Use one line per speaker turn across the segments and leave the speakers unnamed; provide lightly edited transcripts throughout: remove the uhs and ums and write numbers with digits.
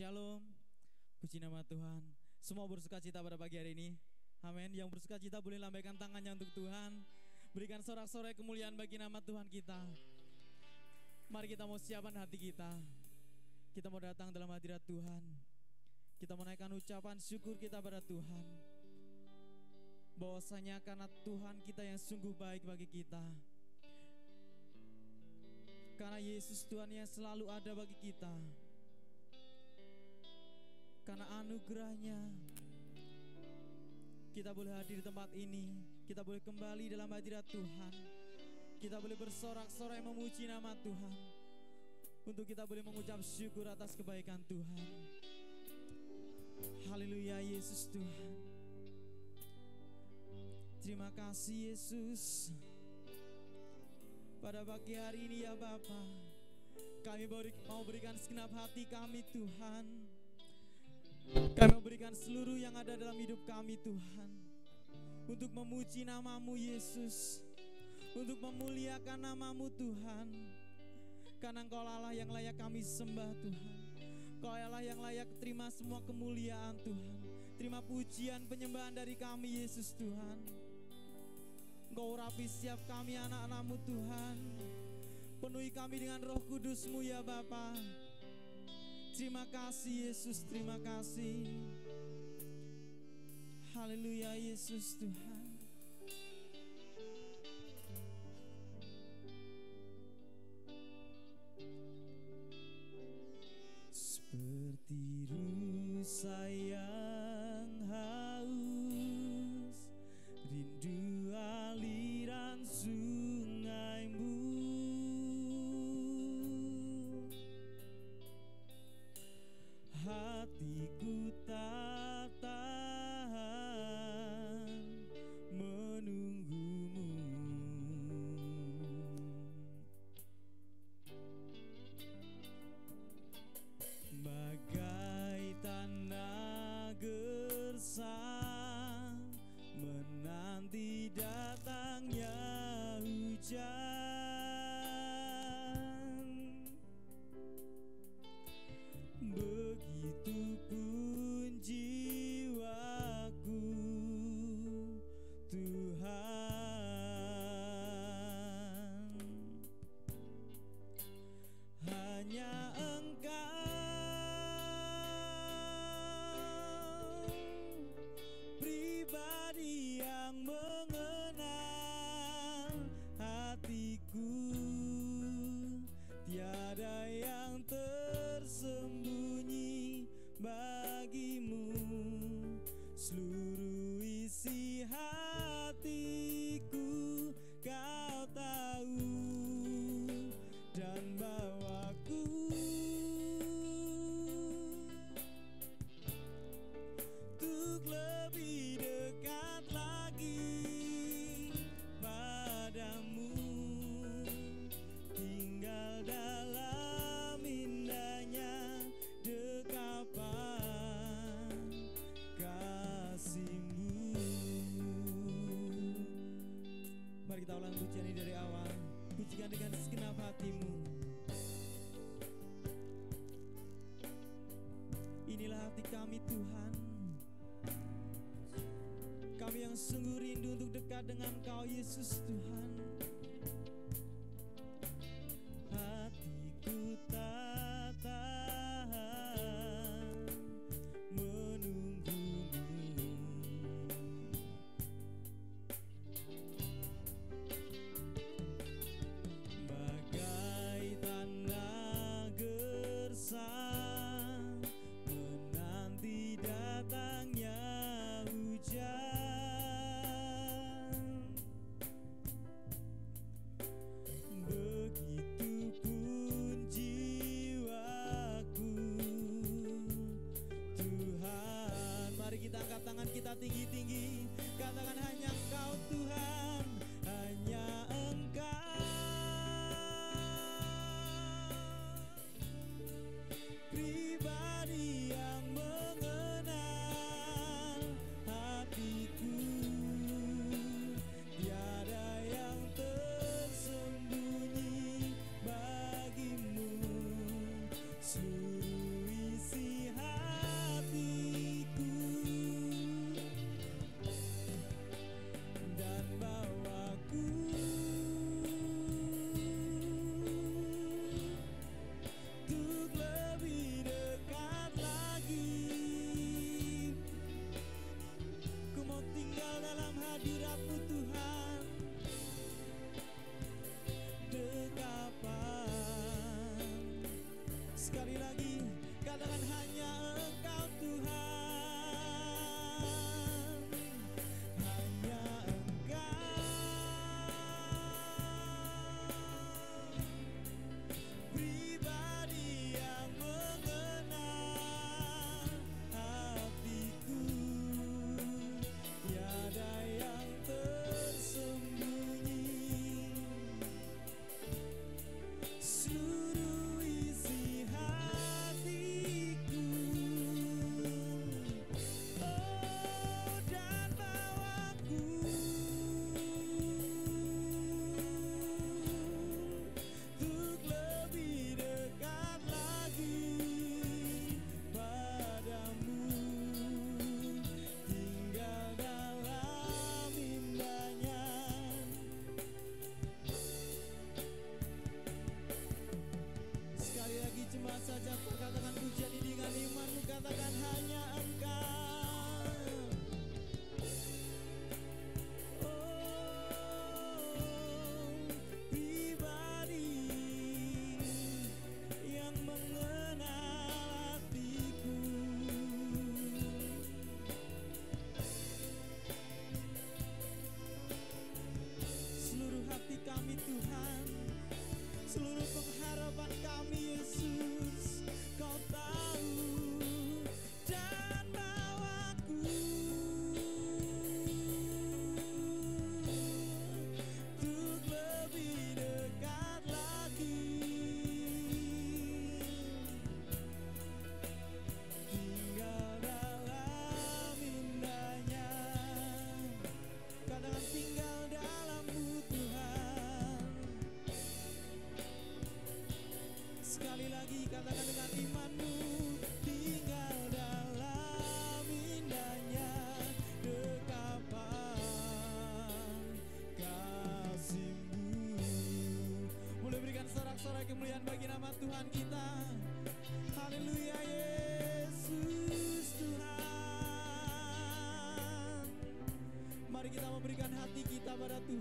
Shalom, puji nama Tuhan. Semua bersuka cita pada pagi hari ini. Amin. Yang bersuka cita boleh lambaikan tangannya untuk Tuhan. Berikan sorak-sorai kemuliaan bagi nama Tuhan kita. Mari kita mau siapkan hati kita. Kita mau datang dalam hadirat Tuhan. Kita menaikkan ucapan syukur kita pada Tuhan. Bahwasanya karena Tuhan kita yang sungguh baik bagi kita. Karena Yesus Tuhan yang selalu ada bagi kita. Karena anugerahnya kita boleh hadir di tempat ini. Kita boleh kembali dalam hadirat Tuhan. Kita boleh bersorak-sorai memuji nama Tuhan. Untuk kita boleh mengucap syukur atas kebaikan Tuhan. Haleluya Yesus Tuhan. Terima kasih Yesus. Pada pagi hari ini ya Bapa, kami mau berikan segenap hati kami Tuhan. Kami memberikan seluruh yang ada dalam hidup kami Tuhan, untuk memuji nama-Mu Yesus, untuk memuliakan nama-Mu Tuhan. Karena Engkau Allah yang layak kami sembah Tuhan. Engkau Allah yang layak terima semua kemuliaan Tuhan. Terima pujian penyembahan dari kami Yesus Tuhan. Engkau urapi setiap kami anak-anak-Mu Tuhan. Penuhi kami dengan Roh Kudus-Mu ya Bapa. Terima kasih Yesus, terima kasih. Haleluya Yesus Tuhan. Seperti rusa yang haus, rindu aliran sungai-Mu. Hatiku tak tahan menunggu-Mu. Bagai tanah gersang menanti datangnya hujan. Begitupun jiwaku Tuhan. Hanya Engkau pribadi yang mengenal hatiku. Tiada yang tersembunyi bagi-Mu. Seluruh isi hatiku Kau tahu, dan bawaku untuk lebih dekat lagi padamu. Tinggal dalam indahnya dekapan kasih-Mu. Mari kita ulang pujian ini dari awal. Pujikan dengan segenap hatimu. Inilah hati kami Tuhan. Kami yang sungguh rindu untuk dekat dengan Kau Yesus Tuhan. Hatiku tak tahan menunggu-Mu. Bagai tanah gersang menanti datangnya hujan. Begitupun jiwaku Tuhan. Mari kita angkat tangan kita tinggi-tinggi. Katakan hanya Engkau Tuhan. Hanya Engkau pribadi yang mengenal hatiku. Tiada yang tersembunyi bagi-Mu. Seluruh isi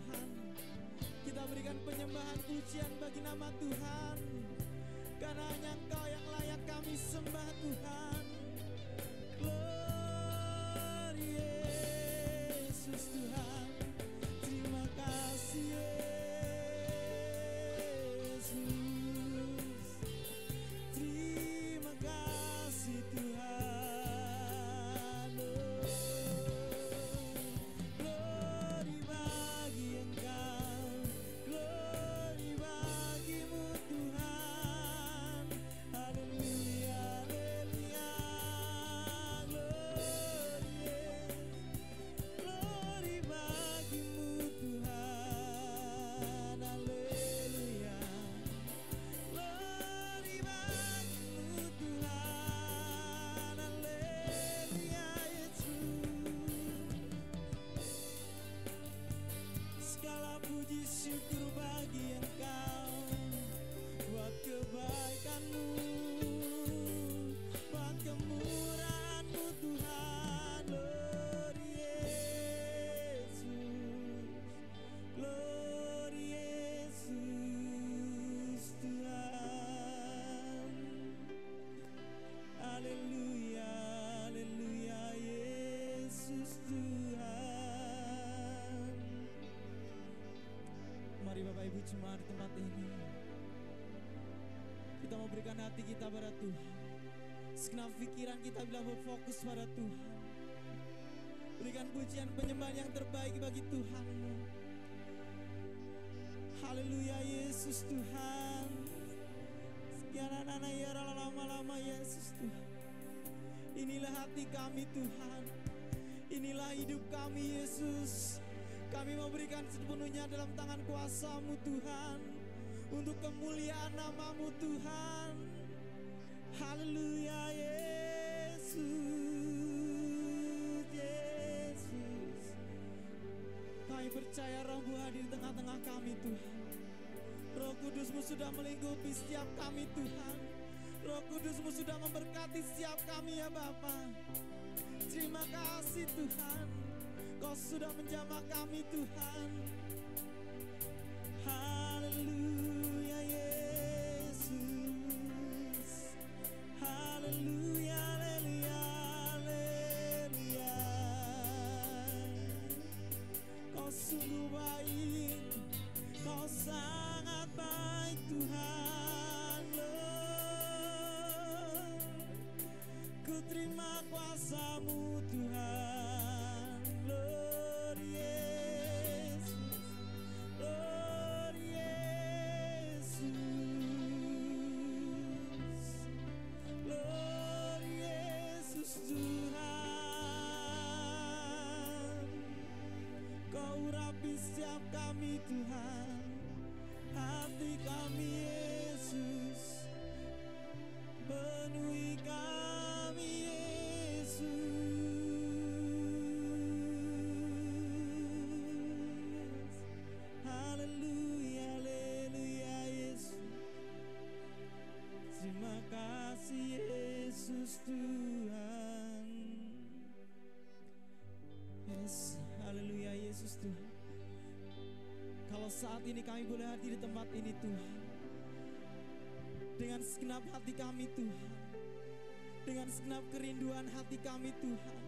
Tuhan. Kita berikan penyembahan pujian bagi nama Tuhan, karena hanya Engkau yang layak kami sembah Tuhan. Glory Yesus Tuhan, terima kasih Yesus, terima kasih Tuhan. Glory bagi Engkau, glory bagimu Tuhan. Haleluya, haleluya, glory bagimu Tuhan. Haleluya, glory bagimu Tuhan. Haleluya Yesus, segala puji syukur bagi Engkau, buat kebaikan-Mu, buat kemurahan-Mu Tuhan. Glory Yesus Tuhan. Haleluya, haleluya Yesus Tuhan. Mari Bapak Ibu jemaat di tempat ini, kita mau berikan hati kita pada Tuhan. Segenap pikiran kita bila berfokus pada Tuhan. Berikan pujian penyembahan yang terbaik bagi Tuhan-Mu. Haleluya Yesus Tuhan. Sekian anak-anak ya lama-lama Yesus Tuhan. Inilah hati kami Tuhan, inilah hidup kami Yesus. Kami mau berikan sepenuhnya dalam tangan kuasa-Mu Tuhan, untuk kemuliaan nama-Mu Tuhan. Haleluya Yesus, Yesus. Kami percaya Roh-Mu hadir di tengah-tengah kami Tuhan. Roh Kudus-Mu sudah melingkupi setiap kami Tuhan. Roh Kudus-Mu sudah memberkati setiap kami ya Bapa. Terima kasih Tuhan, Kau sudah menjamah kami Tuhan. Haleluya Yesus, haleluya, haleluya, haleluya. Kau sungguh baik, Kau sangat baik Tuhan. Ku terima kuasa-Mu Tuhan. Glory Yesus, glory Yesus, glory Yesus Tuhan. Kau urapi setiap kami Tuhan, hati kami Yesus, penuhi kami Yesus. Haleluya, haleluya Yesus. Terima kasih Yesus Tuhan. Yes, haleluya Yesus Tuhan. Kalau saat ini kami boleh hadir di tempat ini Tuhan, dengan segenap hati kami Tuhan, dengan segenap kerinduan hati kami Tuhan,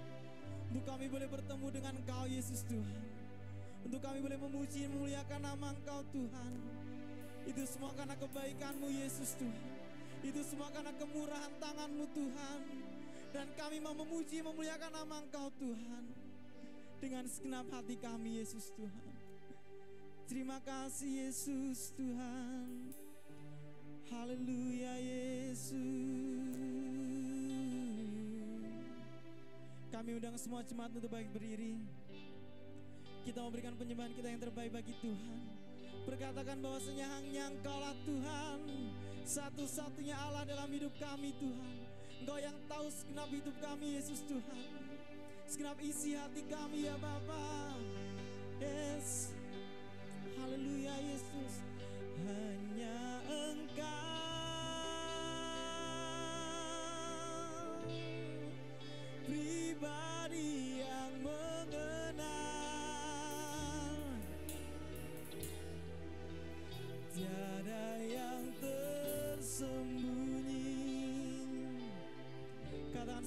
untuk kami boleh bertemu dengan Engkau Yesus Tuhan, untuk kami boleh memuji memuliakan nama Engkau Tuhan. Itu semua karena kebaikan-Mu Yesus Tuhan, itu semua karena kemurahan tangan-Mu Tuhan. Dan kami mau memuji memuliakan nama Engkau Tuhan, dengan segenap hati kami Yesus Tuhan. Terima kasih Yesus Tuhan. Haleluya Yesus. Kami undang semua jemaat untuk baik berdiri. Kita memberikan penyembahan kita yang terbaik bagi Tuhan. Berkatakan bahwasanya hanya Engkau-lah Tuhan, satu-satunya Allah dalam hidup kami Tuhan. Engkau yang tahu segenap hidup kami Yesus Tuhan, segenap isi hati kami ya Bapa. Yes. Haleluya Yesus. Hanya Engkau pribadi yang mengenal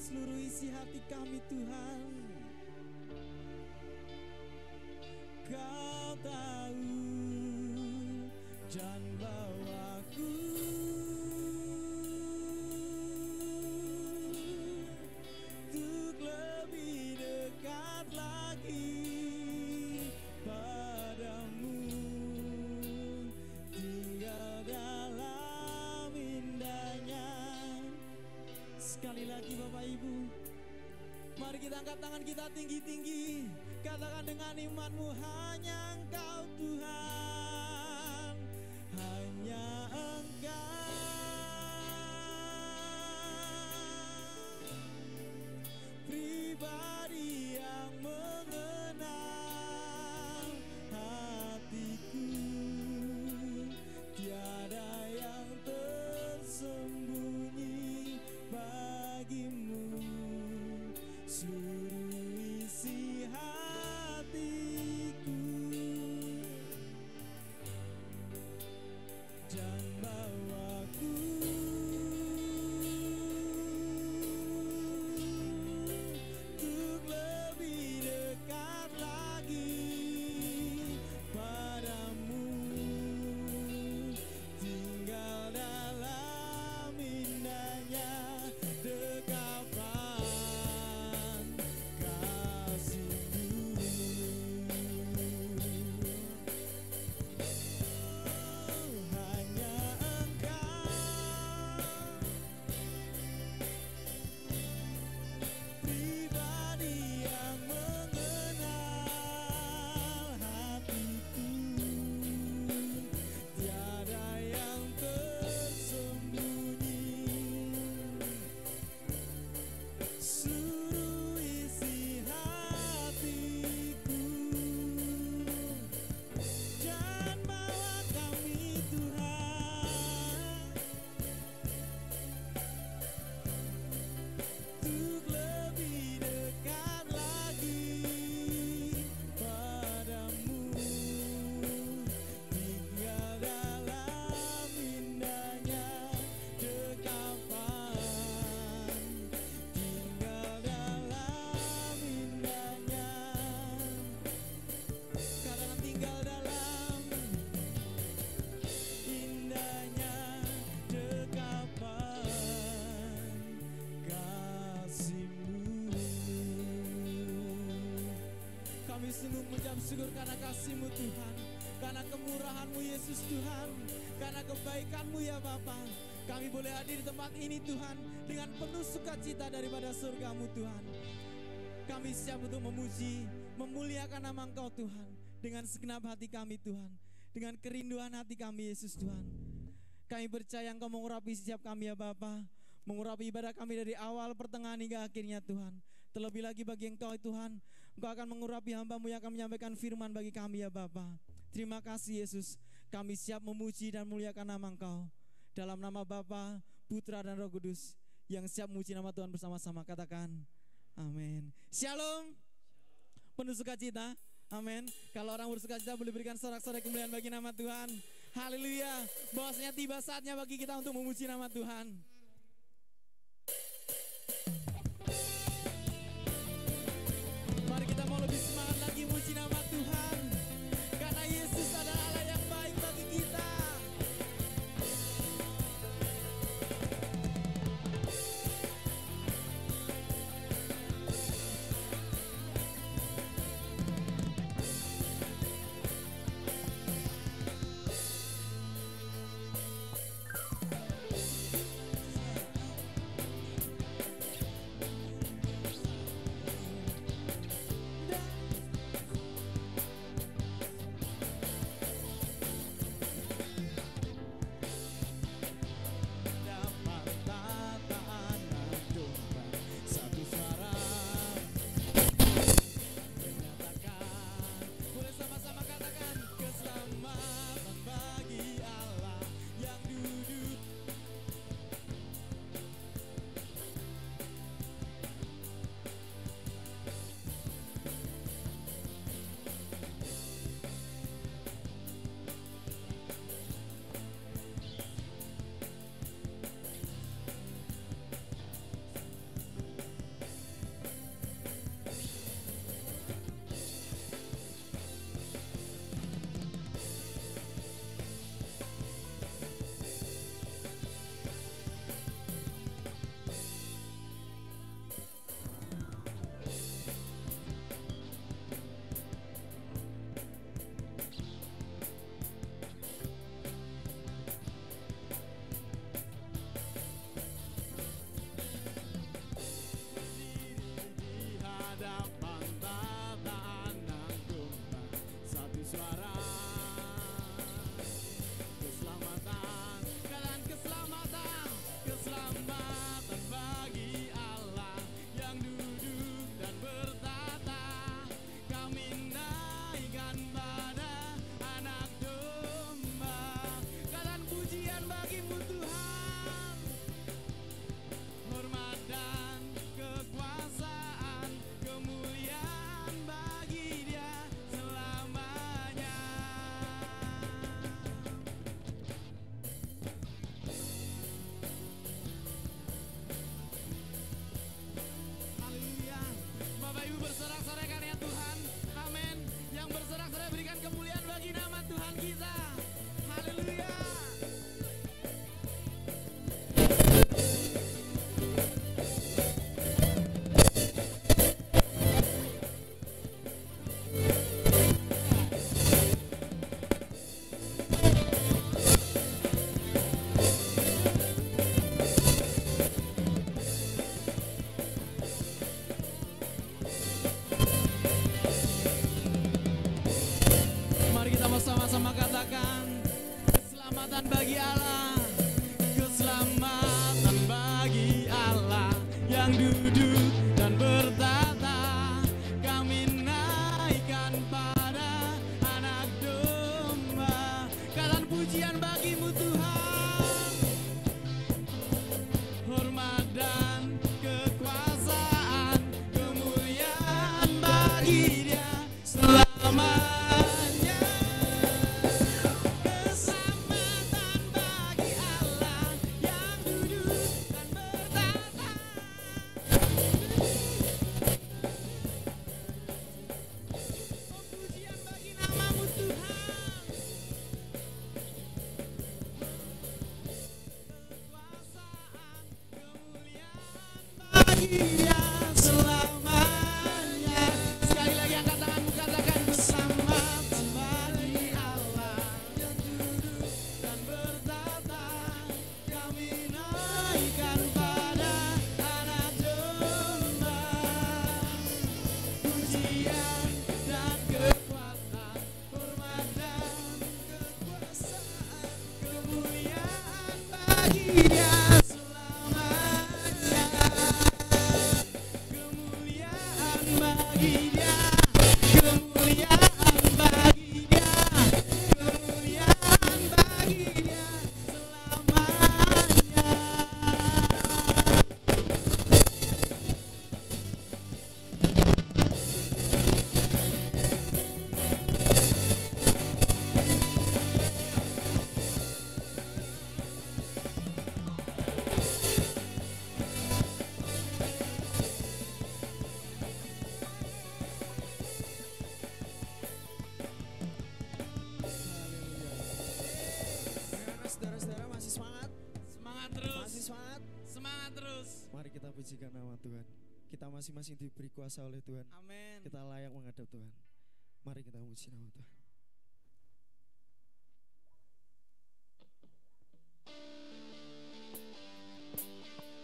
seluruh isi hati kami Tuhan. Kau tahu dan bawaku untuk lebih dekat lagi padamu, tinggal dalam indahnya. Sekali lagi Bapak Ibu, mari kita angkat tangan kita tinggi-tinggi, katakan dengan imanmu, hanya Engkau Tuhan, hanya Engkau, pribadi yang mengenal hatiku, tiada yang tersembunyi bagimu, seluruh isi hatiku, dan bawaku untuk lebih dekat lagi padamu, tinggal dalam indahnya dekapan kasih-Mu. Hanya Engkau, pribadi yang mengenal hatiku, tiada yang tersembunyi, seluruh isi hatiku, dan bawa kami Tuhan untuk lebih dekat lagi padamu, tinggal dalam indahnya dekapan, tinggal dalam indahnya, katakan tinggal dalam indahnya dekapan kasih-Mu. Kami sungguh mengucap syukur karena kasih-Mu Tuhan, karena kemurahan-Mu Yesus Tuhan, karena kebaikan-Mu ya Bapa. Kami boleh hadir di tempat ini Tuhan dengan penuh sukacita daripada surga-Mu Tuhan. Kami siap untuk memuji, memuliakan nama Engkau Tuhan, dengan segenap hati kami Tuhan, dengan kerinduan hati kami Yesus Tuhan. Kami percaya Engkau mengurapi setiap kami ya Bapa, mengurapi ibadah kami dari awal, pertengahan hingga akhirnya Tuhan. Terlebih lagi bagi Engkau Tuhan, Engkau akan mengurapi hamba-Mu yang akan menyampaikan firman bagi kami ya Bapa. Terima kasih Yesus, kami siap memuji dan memuliakan nama Engkau. Dalam nama Bapa, Putra dan Roh Kudus, yang siap memuji nama Tuhan bersama-sama, katakan amin. Shalom, penuh sukacita. Amin. Kalau orang bersukacita boleh berikan sorak-sorai kemuliaan bagi nama Tuhan. Haleluya. Bahwasanya tiba saatnya bagi kita untuk memuji nama Tuhan. Mari kita mau lebih semangat lagi memuji nama Tuhan, karena Yesus adalah Allah yang baik bagi kita. duduk dan bertata, kami naikkan pada anak domba. Katakan pujian bagimu Tuhan, hormat dan kekuasaan, kemuliaan bagi Dia selamanya. Keselamatan bagi Allah yang duduk dan bertata. Oh, pujian bagi namamu Tuhan. Kekuasaan, kemuliaan bagi Dia selamanya. Sekali lagi angkat tanganmu, katakan keselamatan bagi Allah yang duduk dan bertata, kami naikkan pada anak domba. Pujian dan kekuatan, hormat dan kekuasaan, kemuliaan bagi Dia selamanya. Kemuliaan bagi Dia, kemuliaan bagi Dia, kemuliaan bagi Dia selamanya. Bagaimana saudara-saudara, masih semangat?
Semangat terus.
Masih semangat?
Semangat terus.
Mari kita pujikan nama Tuhan. Kita masing-masing diberi kuasa oleh Tuhan.
Amin.
Kita layak menghadap Tuhan. Mari kita puji nama Tuhan.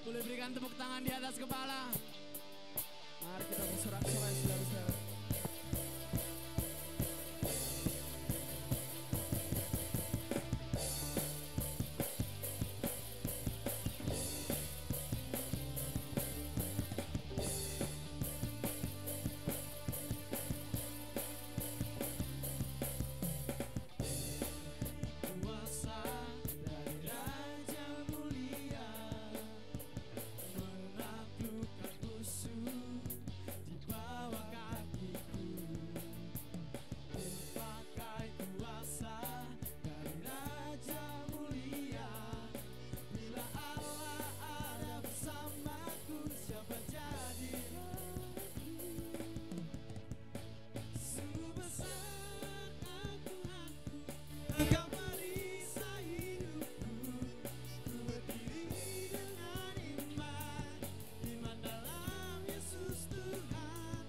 Boleh berikan tepuk tangan di atas kepala.
Mari kita bersorak-sorai saudara-saudara. Kuasa dari Raja mulia menaklukkan musuh di bawah kakiku. Kupakai kuasa dari Raja mulia. Bila Allah ada bersamaku, siapa jadi ragu? Sebesar Tuhanku, Engkau merisai hidupku. Ku berdiri dengan iman, iman dalam Yesus Tuhan.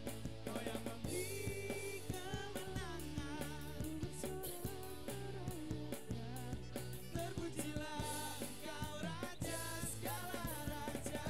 Kau yang memberi kemenangan, bersorak-sorai. Terpujilah Engkau Raja segala raja.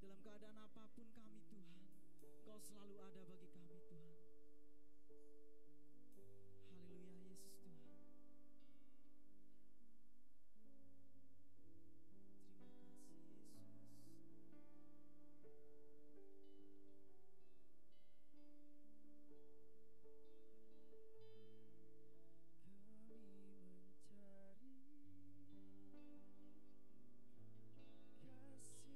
Dalam keadaan apapun kami Tuhan, Engkau selalu ada bagi kami Tuhan. Haleluya Yesus Tuhan. Terima kasih Yesus.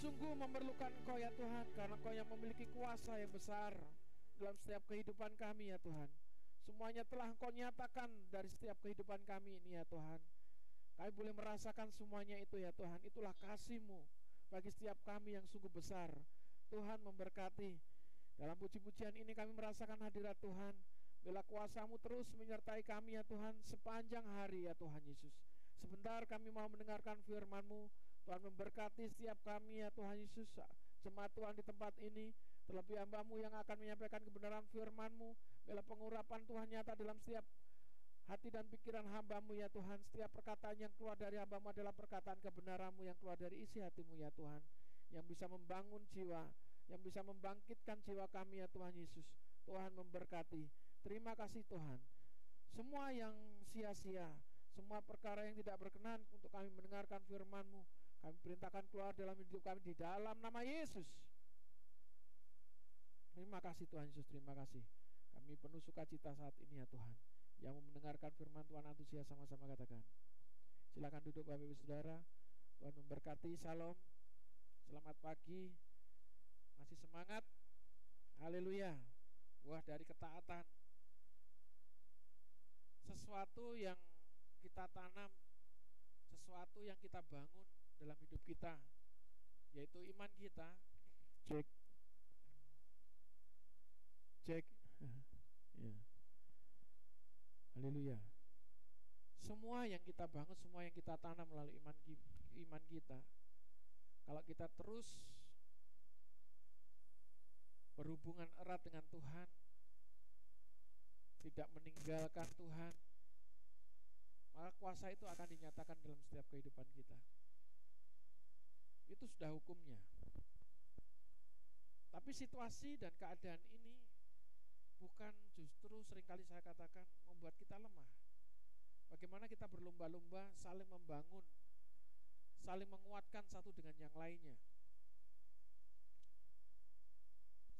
sungguh memerlukan Engkau ya Tuhan, karena Engkau yang memiliki kuasa yang besar dalam setiap kehidupan kami ya Tuhan. Semuanya telah Engkau nyatakan dari setiap kehidupan kami ini ya Tuhan. Kami boleh merasakan semuanya itu ya Tuhan. Itulah kasih-Mu bagi setiap kami yang sungguh besar. Tuhan memberkati. Dalam puji-pujian ini kami merasakan hadirat Tuhan. Bila kuasa-Mu terus menyertai kami ya Tuhan sepanjang hari ya Tuhan Yesus. Sebentar kami mau mendengarkan firman-Mu. Tuhan memberkati setiap kami ya Tuhan Yesus. Jemaat Tuhan di tempat ini, terlebih hamba-Mu yang akan menyampaikan kebenaran firman-Mu. Bila pengurapan Tuhan nyata dalam setiap hati dan pikiran hamba-Mu ya Tuhan. Setiap perkataan yang keluar dari hamba-Mu adalah perkataan kebenaran-Mu yang keluar dari isi hati-Mu ya Tuhan, yang bisa membangun jiwa, yang bisa membangkitkan jiwa kami ya Tuhan Yesus. Tuhan memberkati. Terima kasih Tuhan. Semua yang sia-sia, semua perkara yang tidak berkenan untuk kami mendengarkan firman-Mu, kami perintahkan keluar dalam hidup kami di dalam nama Yesus. Terima kasih Tuhan Yesus, terima kasih. Kami penuh sukacita saat ini ya Tuhan. Yang mau mendengarkan firman Tuhan antusias sama-sama katakan. Silakan duduk Bapak Ibu Saudara. Tuhan memberkati, shalom. Selamat pagi. Masih semangat? Haleluya. Buah dari ketaatan. Sesuatu yang kita tanam, sesuatu yang kita bangun dalam hidup kita, yaitu iman kita. Cek ya. Haleluya. Semua yang kita bangun, semua yang kita tanam melalui iman kita, kalau kita terus berhubungan erat dengan Tuhan, tidak meninggalkan Tuhan, maka kuasa itu akan dinyatakan dalam setiap kehidupan kita. Itu sudah hukumnya. Tapi situasi dan keadaan ini bukan justru seringkali saya katakan membuat kita lemah. Bagaimana kita berlomba-lomba saling membangun, saling menguatkan satu dengan yang lainnya,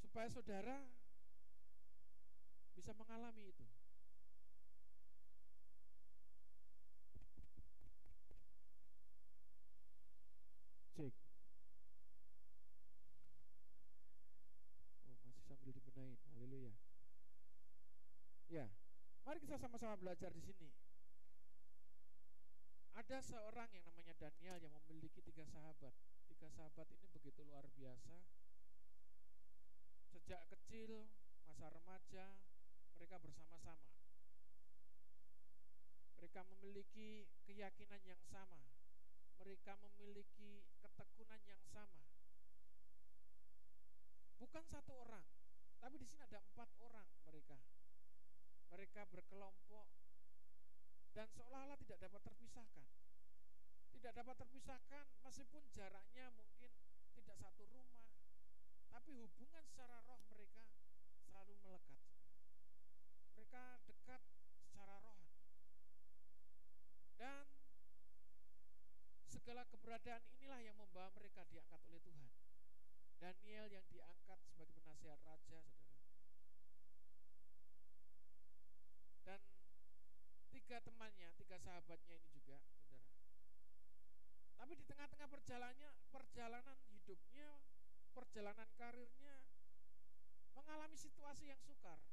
supaya saudara bisa mengalami itu. Cek. Oh, masih sambil dibenahin. Haleluya. Ya, mari kita sama-sama belajar di sini. Ada seorang yang namanya Daniel yang memiliki 3 sahabat. 3 sahabat ini begitu luar biasa. Sejak kecil, masa remaja, mereka bersama-sama. Mereka memiliki keyakinan yang sama. Mereka memiliki ketekunan yang sama. Bukan 1 orang, tapi di sini ada 4 orang mereka. Mereka berkelompok dan seolah-olah tidak dapat terpisahkan. Tidak dapat terpisahkan meskipun jaraknya mungkin tidak satu rumah, tapi hubungan secara roh mereka selalu melekat. Mereka dekat secara rohani. Dan segala keberadaan inilah yang membawa mereka diangkat oleh Tuhan. Daniel yang diangkat sebagai penasihat raja, saudara. Dan 3 temannya, 3 sahabatnya ini juga, saudara. Tapi di tengah-tengah perjalanan hidupnya, perjalanan karirnya, mengalami situasi yang sukar,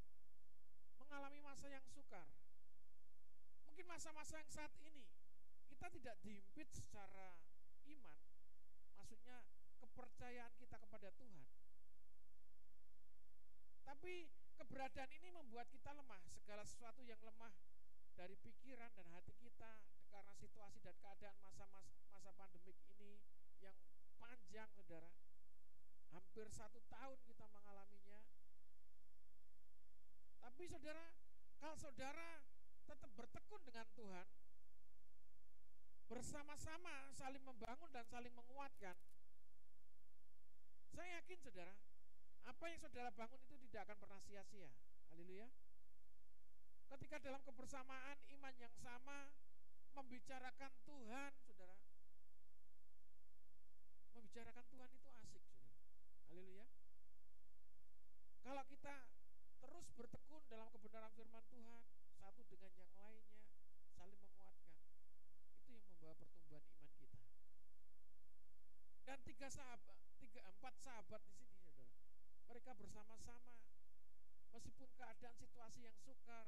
mengalami masa yang sukar. Mungkin masa-masa yang saat ini kita tidak dihimpit secara iman, maksudnya kepercayaan kita kepada Tuhan. Tapi keberadaan ini membuat kita lemah. Segala sesuatu yang lemah dari pikiran dan hati kita karena situasi dan keadaan masa pandemik ini yang panjang, saudara. Hampir 1 tahun kita mengalaminya. Tapi saudara, kalau saudara tetap bertekun dengan Tuhan, bersama-sama saling membangun dan saling menguatkan, saya yakin saudara, apa yang saudara bangun itu tidak akan pernah sia-sia. Haleluya. Ketika dalam kebersamaan iman yang sama membicarakan Tuhan, saudara, membicarakan Tuhan itu asik, saudara. Haleluya. Kalau kita terus bertekun dalam kebenaran firman Tuhan, satu dengan yang lainnya saling menguatkan, itu yang membawa pertumbuhan iman kita. Dan empat sahabat di sini, saudara, mereka bersama-sama meskipun keadaan situasi yang sukar,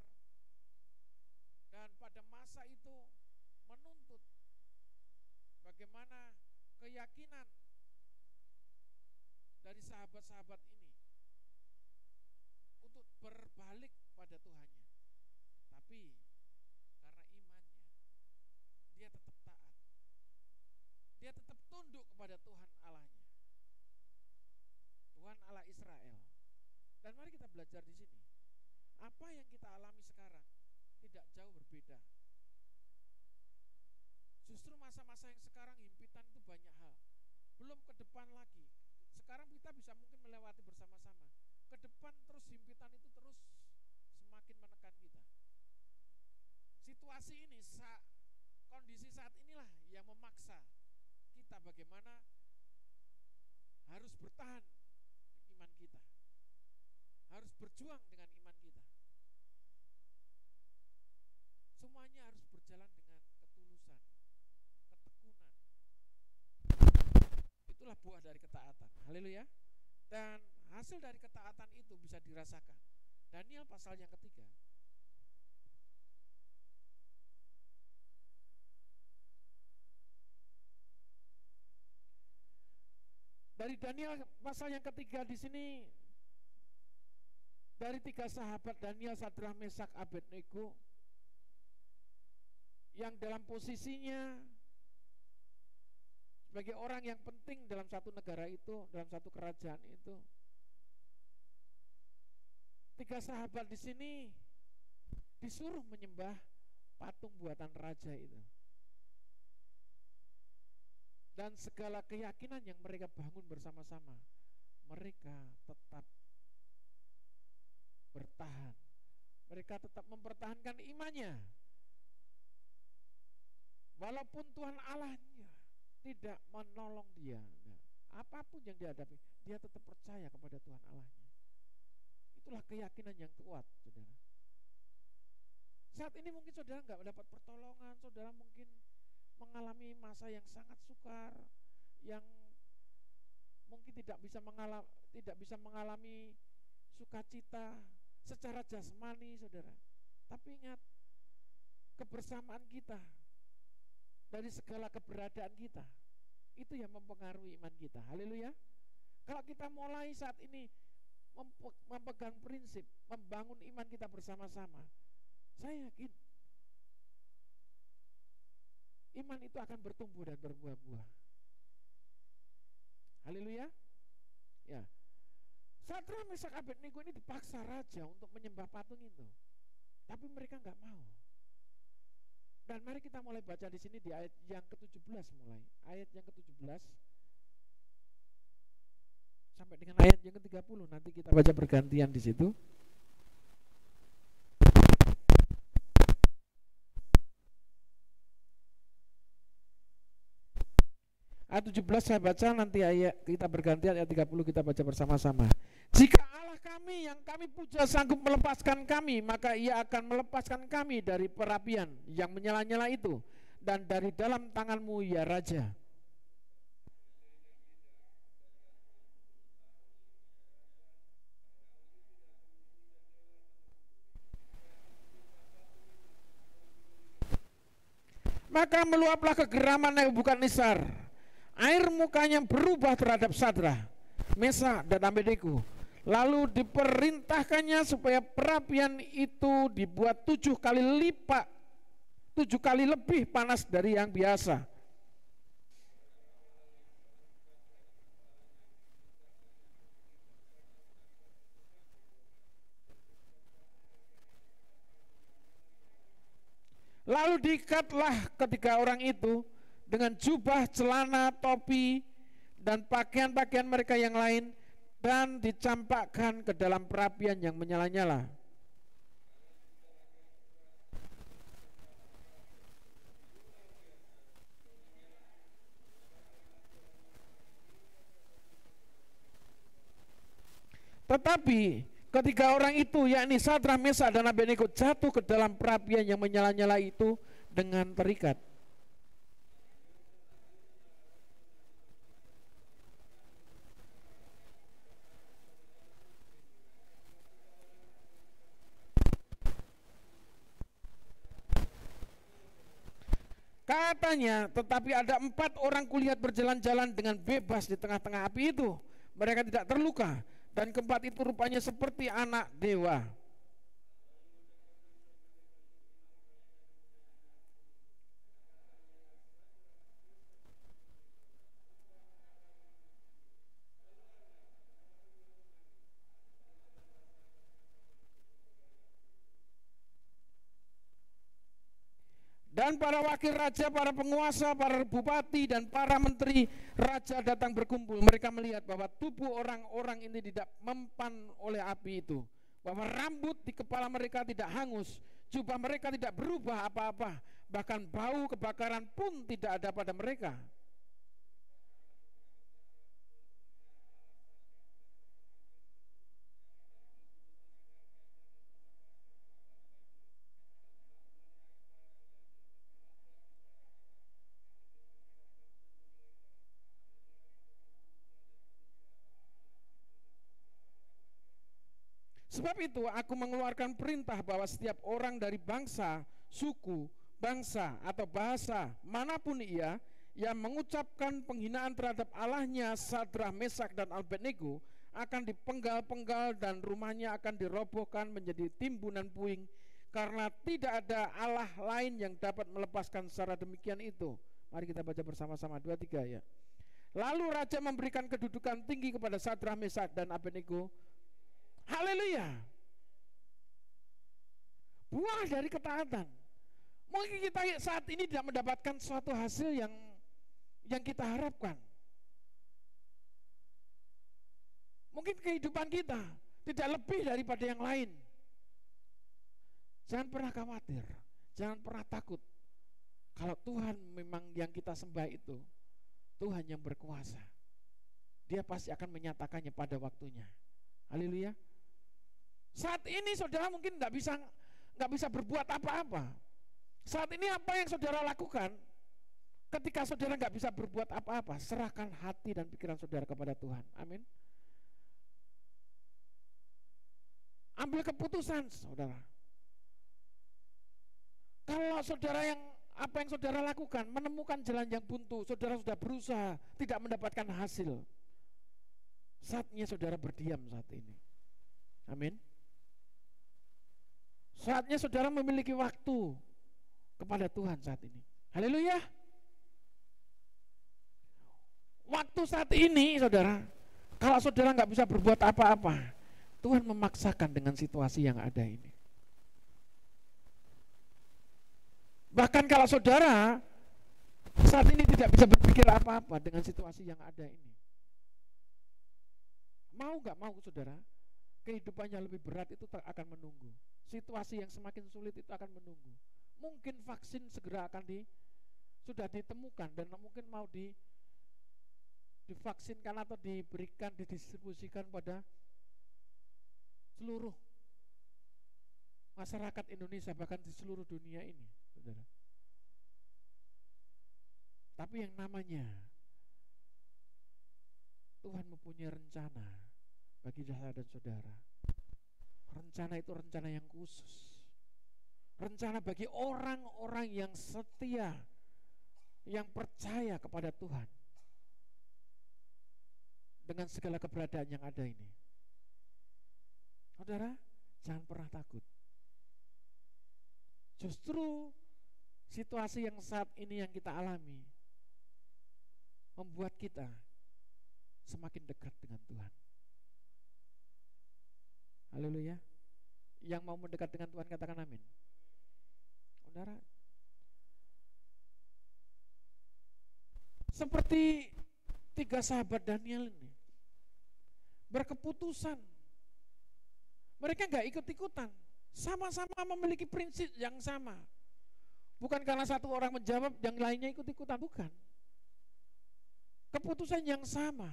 dan pada masa itu menuntut bagaimana keyakinan dari sahabat-sahabat ini untuk berbalik pada Tuhannya. Tapi karena imannya, dia tetap taat. Dia tetap tunduk kepada Tuhan Allahnya, Tuhan Allah Israel. Dan mari kita belajar di sini. Apa yang kita alami sekarang tidak jauh berbeda. Justru masa-masa yang sekarang himpitan itu banyak hal. Belum ke depan lagi. Sekarang kita bisa mungkin melewati bersama-sama. Ke depan terus himpitan itu terus semakin menekan kita. Situasi ini, kondisi saat inilah yang memaksa kita bagaimana harus bertahan iman kita. Harus berjuang dengan iman kita. Semuanya harus berjalan dengan ketulusan, ketekunan. Itulah buah dari ketaatan. Haleluya. Dan hasil dari ketaatan itu bisa dirasakan. Daniel pasal yang ketiga. Dari Daniel pasal yang ketiga di sini, dari tiga sahabat Daniel, Sadrah, Mesak, Abednego, yang dalam posisinya sebagai orang yang penting dalam satu negara itu, dalam satu kerajaan itu. Tiga sahabat di sini disuruh menyembah patung buatan raja itu. Dan segala keyakinan yang mereka bangun bersama-sama, mereka tetap bertahan. Mereka tetap mempertahankan imannya. Walaupun Tuhan Allahnya tidak menolong dia, apapun yang dihadapi, dia tetap percaya kepada Tuhan Allahnya. Itulah keyakinan yang kuat, saudara. Saat ini mungkin saudara nggak mendapat pertolongan, saudara mungkin mengalami masa yang sangat sukar, yang mungkin tidak bisa mengalami sukacita secara jasmani, saudara. Tapi ingat, kebersamaan kita dari segala keberadaan kita, itu yang mempengaruhi iman kita. Haleluya. Kalau kita mulai saat ini memegang prinsip, membangun iman kita bersama-sama, saya yakin iman itu akan bertumbuh dan berbuah-buah. Haleluya. Ya. Sadrah, Mesak, Abednego ini dipaksa raja untuk menyembah patung itu, tapi mereka nggak mau. Dan mari kita mulai baca di sini di ayat yang ke-17 mulai. Ayat yang ke-17 sampai dengan ayat yang ke-30, nanti kita baca bergantian di situ. Ayat 17 saya baca, nanti ayat kita bergantian, ayat 30 kita baca bersama-sama. Jika Allah kami yang kami puja sanggup melepaskan kami, maka ia akan melepaskan kami dari perapian yang menyala-nyala itu, dan dari dalam tanganmu ya Raja. Maka meluaplah kegeraman Nebukadnezar. Air mukanya berubah terhadap Sadrah, Mesak, dan Abednego. Lalu diperintahkannya supaya perapian itu dibuat 7 kali lipat, 7 kali lebih panas dari yang biasa. Lalu diikatlah ketiga orang itu dengan jubah, celana, topi, dan pakaian-pakaian mereka yang lain, dan dicampakkan ke dalam perapian yang menyala-nyala. Tetapi ketiga orang itu, yakni Sadrah, Mesak, dan Abednego, jatuh ke dalam perapian yang menyala-nyala itu dengan terikat. Katanya, tetapi ada 4 orang kulihat berjalan-jalan dengan bebas di tengah-tengah api itu. Mereka tidak terluka, dan keempat itu rupanya seperti anak dewa. Dan para wakil raja, para penguasa, para bupati, dan para menteri raja datang berkumpul. Mereka melihat bahwa tubuh orang-orang ini tidak mempan oleh api itu, bahwa rambut di kepala mereka tidak hangus, jubah mereka tidak berubah apa-apa, bahkan bau kebakaran pun tidak ada pada mereka. Sebab itu aku mengeluarkan perintah bahwa setiap orang dari bangsa, suku, bangsa atau bahasa manapun ia yang mengucapkan penghinaan terhadap Allahnya Sadrah, Mesak dan Abednego akan dipenggal-penggal dan rumahnya akan dirobohkan menjadi timbunan puing, karena tidak ada Allah lain yang dapat melepaskan secara demikian itu. Mari kita baca bersama-sama 2, 3 ya. Lalu raja memberikan kedudukan tinggi kepada Sadrah, Mesak dan Abednego. Haleluya. Buah dari ketaatan. Mungkin kita saat ini tidak mendapatkan suatu hasil yang kita harapkan. Mungkin kehidupan kita tidak lebih daripada yang lain. Jangan pernah khawatir, jangan pernah takut. Kalau Tuhan memang yang kita sembah itu Tuhan yang berkuasa, Dia pasti akan menyatakannya pada waktunya. Haleluya. Saat ini saudara mungkin nggak bisa berbuat apa-apa. Saat ini apa yang saudara lakukan? Ketika saudara nggak bisa berbuat apa-apa, serahkan hati dan pikiran saudara kepada Tuhan. Amin. Ambil keputusan, saudara. Kalau saudara apa yang saudara lakukan menemukan jalan yang buntu, saudara sudah berusaha tidak mendapatkan hasil, saatnya saudara berdiam saat ini. Amin. Saatnya saudara memiliki waktu kepada Tuhan saat ini. Haleluya. Waktu saat ini saudara, kalau saudara nggak bisa berbuat apa-apa, Tuhan memaksakan dengan situasi yang ada ini. Bahkan kalau saudara saat ini tidak bisa berpikir apa-apa dengan situasi yang ada ini, mau nggak mau saudara, kehidupannya lebih berat itu akan menunggu. Situasi yang semakin sulit itu akan menunggu. Mungkin vaksin segera sudah ditemukan dan mungkin mau divaksinkan atau diberikan, didistribusikan pada seluruh masyarakat Indonesia, bahkan di seluruh dunia ini, saudara. Tapi yang namanya Tuhan mempunyai rencana bagi saya dan saudara. Rencana itu rencana yang khusus. Rencana bagi orang-orang yang setia, yang percaya kepada Tuhan dengan segala keberadaan yang ada ini. Saudara, jangan pernah takut. Justru situasi yang saat ini yang kita alami membuat kita semakin dekat dengan Tuhan. Haleluya. Yang mau mendekat dengan Tuhan katakan amin. Saudara, seperti 3 sahabat Daniel ini berkeputusan, mereka gak ikut-ikutan, sama-sama memiliki prinsip yang sama. Bukan karena satu orang menjawab yang lainnya ikut-ikutan, bukan. Keputusan yang sama,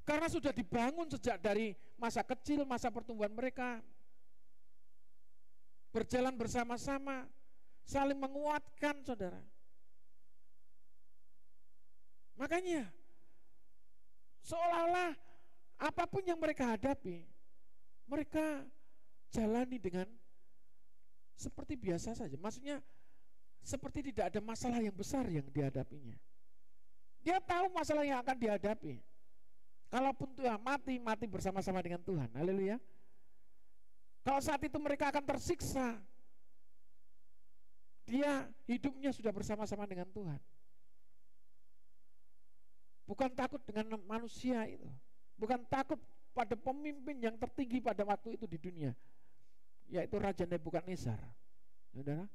karena sudah dibangun sejak dari masa kecil, masa pertumbuhan mereka, berjalan bersama-sama, saling menguatkan, saudara. Makanya seolah-olah apapun yang mereka hadapi, mereka jalani dengan seperti biasa saja. Maksudnya seperti tidak ada masalah yang besar yang dihadapinya. Dia tahu masalah yang akan dihadapi. Kalaupun Tuhan mati bersama-sama dengan Tuhan. Haleluya. Kalau saat itu mereka akan tersiksa, dia hidupnya sudah bersama-sama dengan Tuhan. Bukan takut dengan manusia itu. Bukan takut pada pemimpin yang tertinggi pada waktu itu di dunia, yaitu Raja Nebukadnezar. Saudara,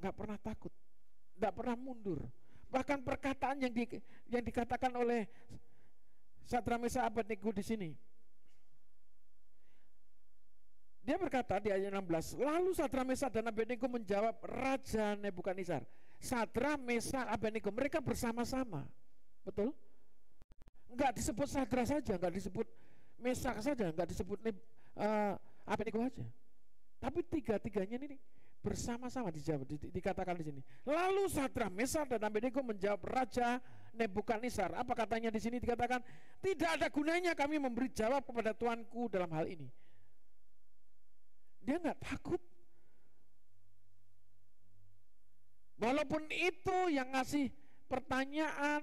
nggak pernah takut, nggak pernah mundur. Bahkan perkataan yang dikatakan oleh Sadrak Mesak Abednego di sini, dia berkata di ayat 16, lalu Sadrak Mesak dan Abednego menjawab Raja Nebukadnezar. Sadrak Mesak Abednego, mereka bersama-sama, betul? Enggak disebut Sadrak saja, enggak disebut Mesak saja, enggak disebut Abednego saja, tapi tiga-tiganya ini bersama-sama dijawab, dikatakan di sini. Lalu Sadrak, Mesak dan Abednego menjawab Raja Nebukadnezar. Apa katanya di sini? Dikatakan, tidak ada gunanya kami memberi jawab kepada tuanku dalam hal ini. Dia nggak takut. Walaupun itu yang ngasih pertanyaan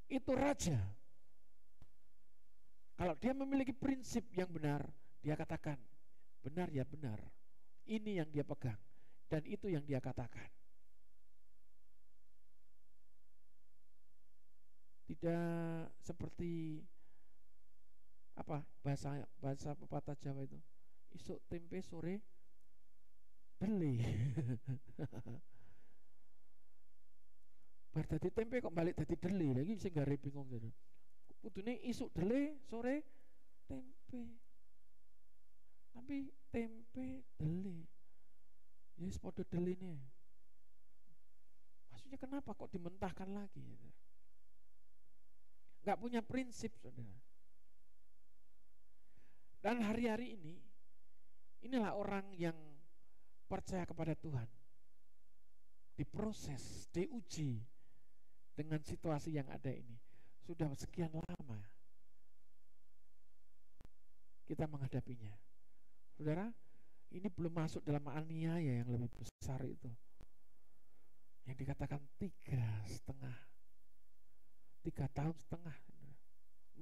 itu raja. Kalau dia memiliki prinsip yang benar, dia katakan, benar ya benar. Ini yang dia pegang dan itu yang dia katakan. Tidak seperti apa bahasa pepatah Jawa itu, isuk tempe sore beli. Bar dadi tempe kok balik dadi deli lagi, sing gare bingung gitu. Kudune isuk dele sore tempe. Tapi tempe deli, ya sepodo deline. Maksudnya kenapa kok dimentahkan lagi? Gak punya prinsip, saudara. Dan hari-hari ini, inilah orang yang percaya kepada Tuhan, diproses, diuji dengan situasi yang ada ini. Sudah sekian lama kita menghadapinya. Saudara, ini belum masuk dalam aniaya yang lebih besar itu, yang dikatakan 3 tahun setengah,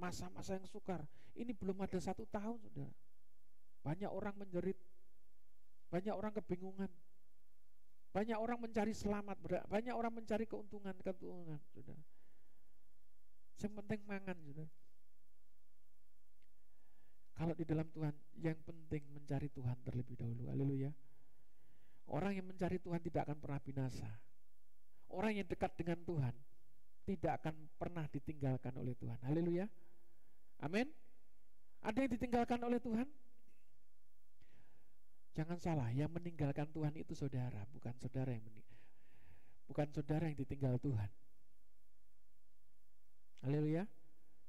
masa-masa yang sukar. Ini belum ada 1 tahun, saudara. Banyak orang menjerit, banyak orang kebingungan, banyak orang mencari selamat, banyak orang mencari keuntungan, saudara. Yang penting mangan, saudara. Kalau di dalam Tuhan, yang penting mencari Tuhan terlebih dahulu. Haleluya. Orang yang mencari Tuhan tidak akan pernah binasa. Orang yang dekat dengan Tuhan tidak akan pernah ditinggalkan oleh Tuhan. Haleluya. Amin. Ada yang ditinggalkan oleh Tuhan? Jangan salah, yang meninggalkan Tuhan itu saudara, bukan saudara yang ditinggal Tuhan. Haleluya.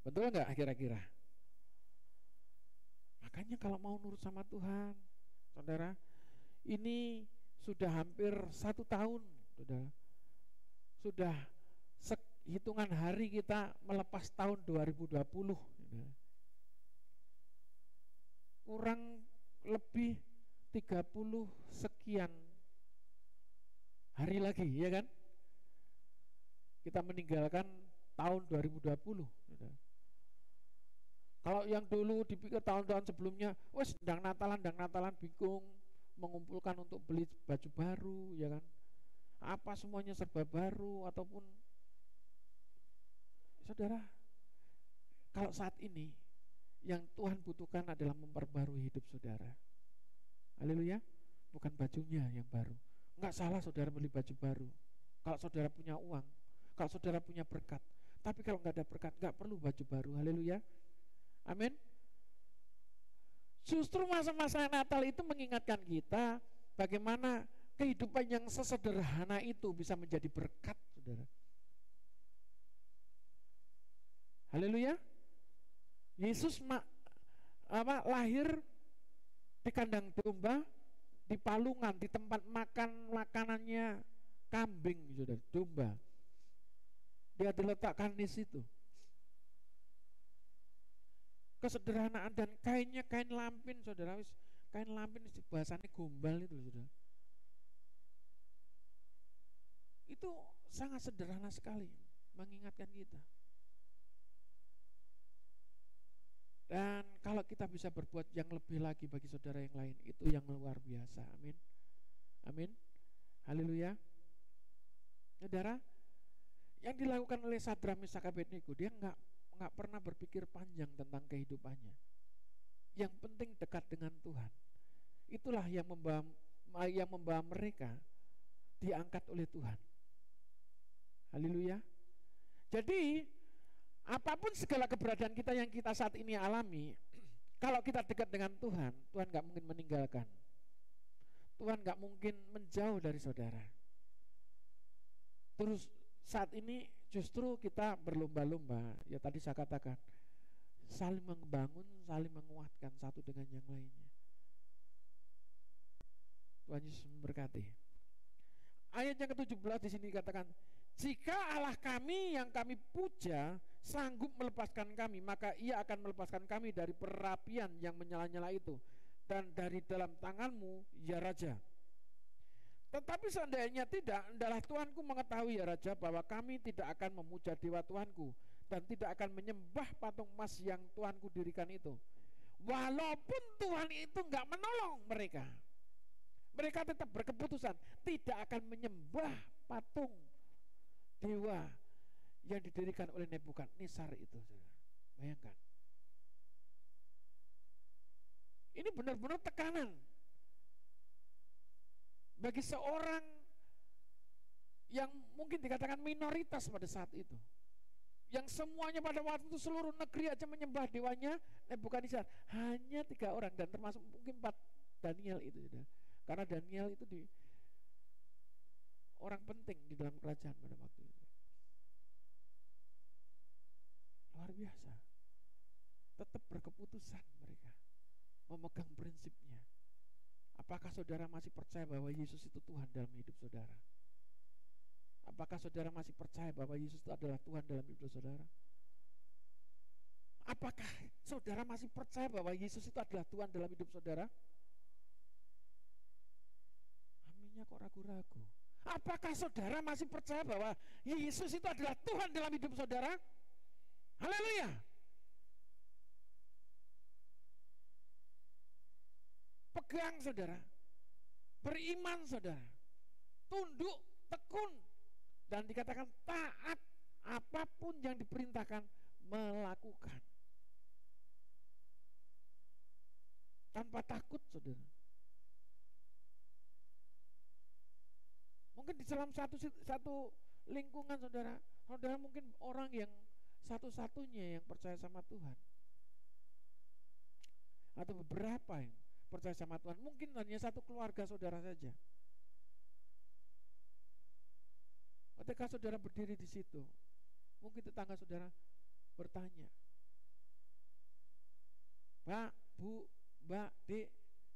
Betul enggak kira-kira? Makanya kalau mau nurut sama Tuhan, saudara, ini sudah hampir 1 tahun, saudara. Sudah hitungan hari kita melepas tahun 2020, saudara. Kurang lebih 30 sekian hari lagi, ya kan? Kita meninggalkan tahun 2020, saudara. Kalau yang dulu dipikir tahun-tahun sebelumnya, wes ndang Natalan bingung mengumpulkan untuk beli baju baru, ya kan? Apa semuanya serba baru ataupun, saudara, kalau saat ini yang Tuhan butuhkan adalah memperbarui hidup saudara. Haleluya. Bukan bajunya yang baru. Enggak salah saudara beli baju baru kalau saudara punya uang, kalau saudara punya berkat. Tapi kalau enggak ada berkat, enggak perlu baju baru. Haleluya. Amin. Justru masa-masa Natal itu mengingatkan kita bagaimana kehidupan yang sesederhana itu bisa menjadi berkat, saudara. Haleluya. Yesus lahir di kandang domba, di palungan, di tempat makanannya kambing, saudara, domba. Dia diletakkan di situ. Kesederhanaan, dan kainnya kain lampin, saudara. Kain lampin bahasanya gombal itu, saudara. Itu sangat sederhana sekali mengingatkan kita. Dan kalau kita bisa berbuat yang lebih lagi bagi saudara yang lain, itu yang luar biasa. Amin. Amin. Haleluya. Saudara, yang dilakukan oleh Sadrak, Meshach, Abednego, dia nggak pernah berpikir panjang tentang kehidupannya. Yang penting dekat dengan Tuhan. Itulah yang membawa mereka diangkat oleh Tuhan. Haleluya. Jadi apapun segala keberadaan kita yang kita saat ini alami, kalau kita dekat dengan Tuhan, Tuhan gak mungkin meninggalkan. Tuhan gak mungkin menjauh dari saudara. Terus saat ini justru kita berlomba-lomba, ya tadi saya katakan, saling membangun, saling menguatkan satu dengan yang lainnya. Tuhan Yesus memberkati. Ayat yang ke-17 di sini dikatakan, jika Allah kami yang kami puja sanggup melepaskan kami, maka Ia akan melepaskan kami dari perapian yang menyala-nyala itu dan dari dalam tanganmu, ya Raja. Tetapi seandainya tidak, hendaklah Tuanku mengetahui, ya Raja, bahwa kami tidak akan memuja dewa Tuanku dan tidak akan menyembah patung emas yang Tuanku dirikan itu. Walaupun Tuhan itu enggak menolong mereka, mereka tetap berkeputusan tidak akan menyembah patung dewa yang didirikan oleh Nebukadnezar itu. Bayangkan. Ini benar-benar tekanan bagi seorang yang mungkin dikatakan minoritas pada saat itu, yang semuanya pada waktu itu seluruh negeri aja menyembah dewanya Nebukadnezar. Hanya 3 orang, dan termasuk mungkin 4 Daniel itu. Karena Daniel itu orang penting di dalam kerajaan pada waktu itu. Luar biasa. Tetap berkeputusan mereka, memegang prinsipnya. Apakah saudara masih percaya bahwa Yesus itu Tuhan dalam hidup saudara? Apakah saudara masih percaya bahwa Yesus itu adalah Tuhan dalam hidup saudara? Apakah saudara masih percaya bahwa Yesus itu adalah Tuhan dalam hidup saudara? Aminnya kok ragu-ragu. Apakah saudara masih percaya bahwa Yesus itu adalah Tuhan dalam hidup saudara? Haleluya. Pegang saudara, beriman saudara, tunduk, tekun, dan dikatakan taat, apapun yang diperintahkan melakukan tanpa takut saudara. Mungkin di dalam satu lingkungan saudara mungkin orang yang satu-satunya yang percaya sama Tuhan, atau beberapa yang percaya sama Tuhan, mungkin hanya satu keluarga saudara saja. Ketika saudara berdiri di situ, mungkin tetangga saudara bertanya, Pak, Bu, Mbak, Dek,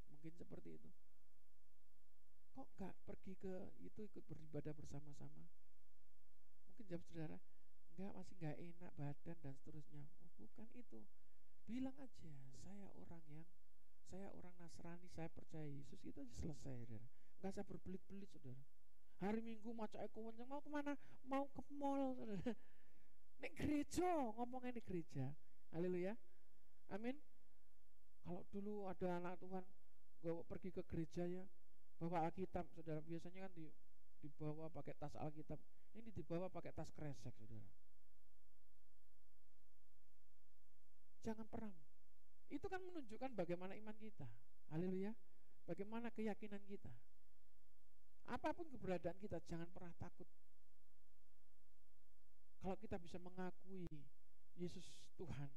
mungkin seperti itu. Kok enggak pergi ke itu ikut beribadah bersama-sama? Mungkin jawab saudara, enggak, masih enggak enak badan dan seterusnya. Oh, bukan itu. Bilang aja, saya orang Nasrani, saya percaya Yesus, itu aja selesai, saudara. Enggak usah berbelit-belit, saudara. Hari Minggu macam kewenceng, mau kemana? Mau ke mall, saudara. Nek gereja, ngomongnya di gereja. Haleluya. Amin. Kalau dulu ada anak Tuhan gue pergi ke gereja ya, bawa Alkitab, saudara. Biasanya kan dibawa pakai tas Alkitab. Ini dibawa pakai tas kresek, saudara. Jangan pernah. Itu kan menunjukkan bagaimana iman kita. Haleluya. Bagaimana keyakinan kita. Apapun keberadaan kita, jangan pernah takut. Kalau kita bisa mengakui Yesus Tuhan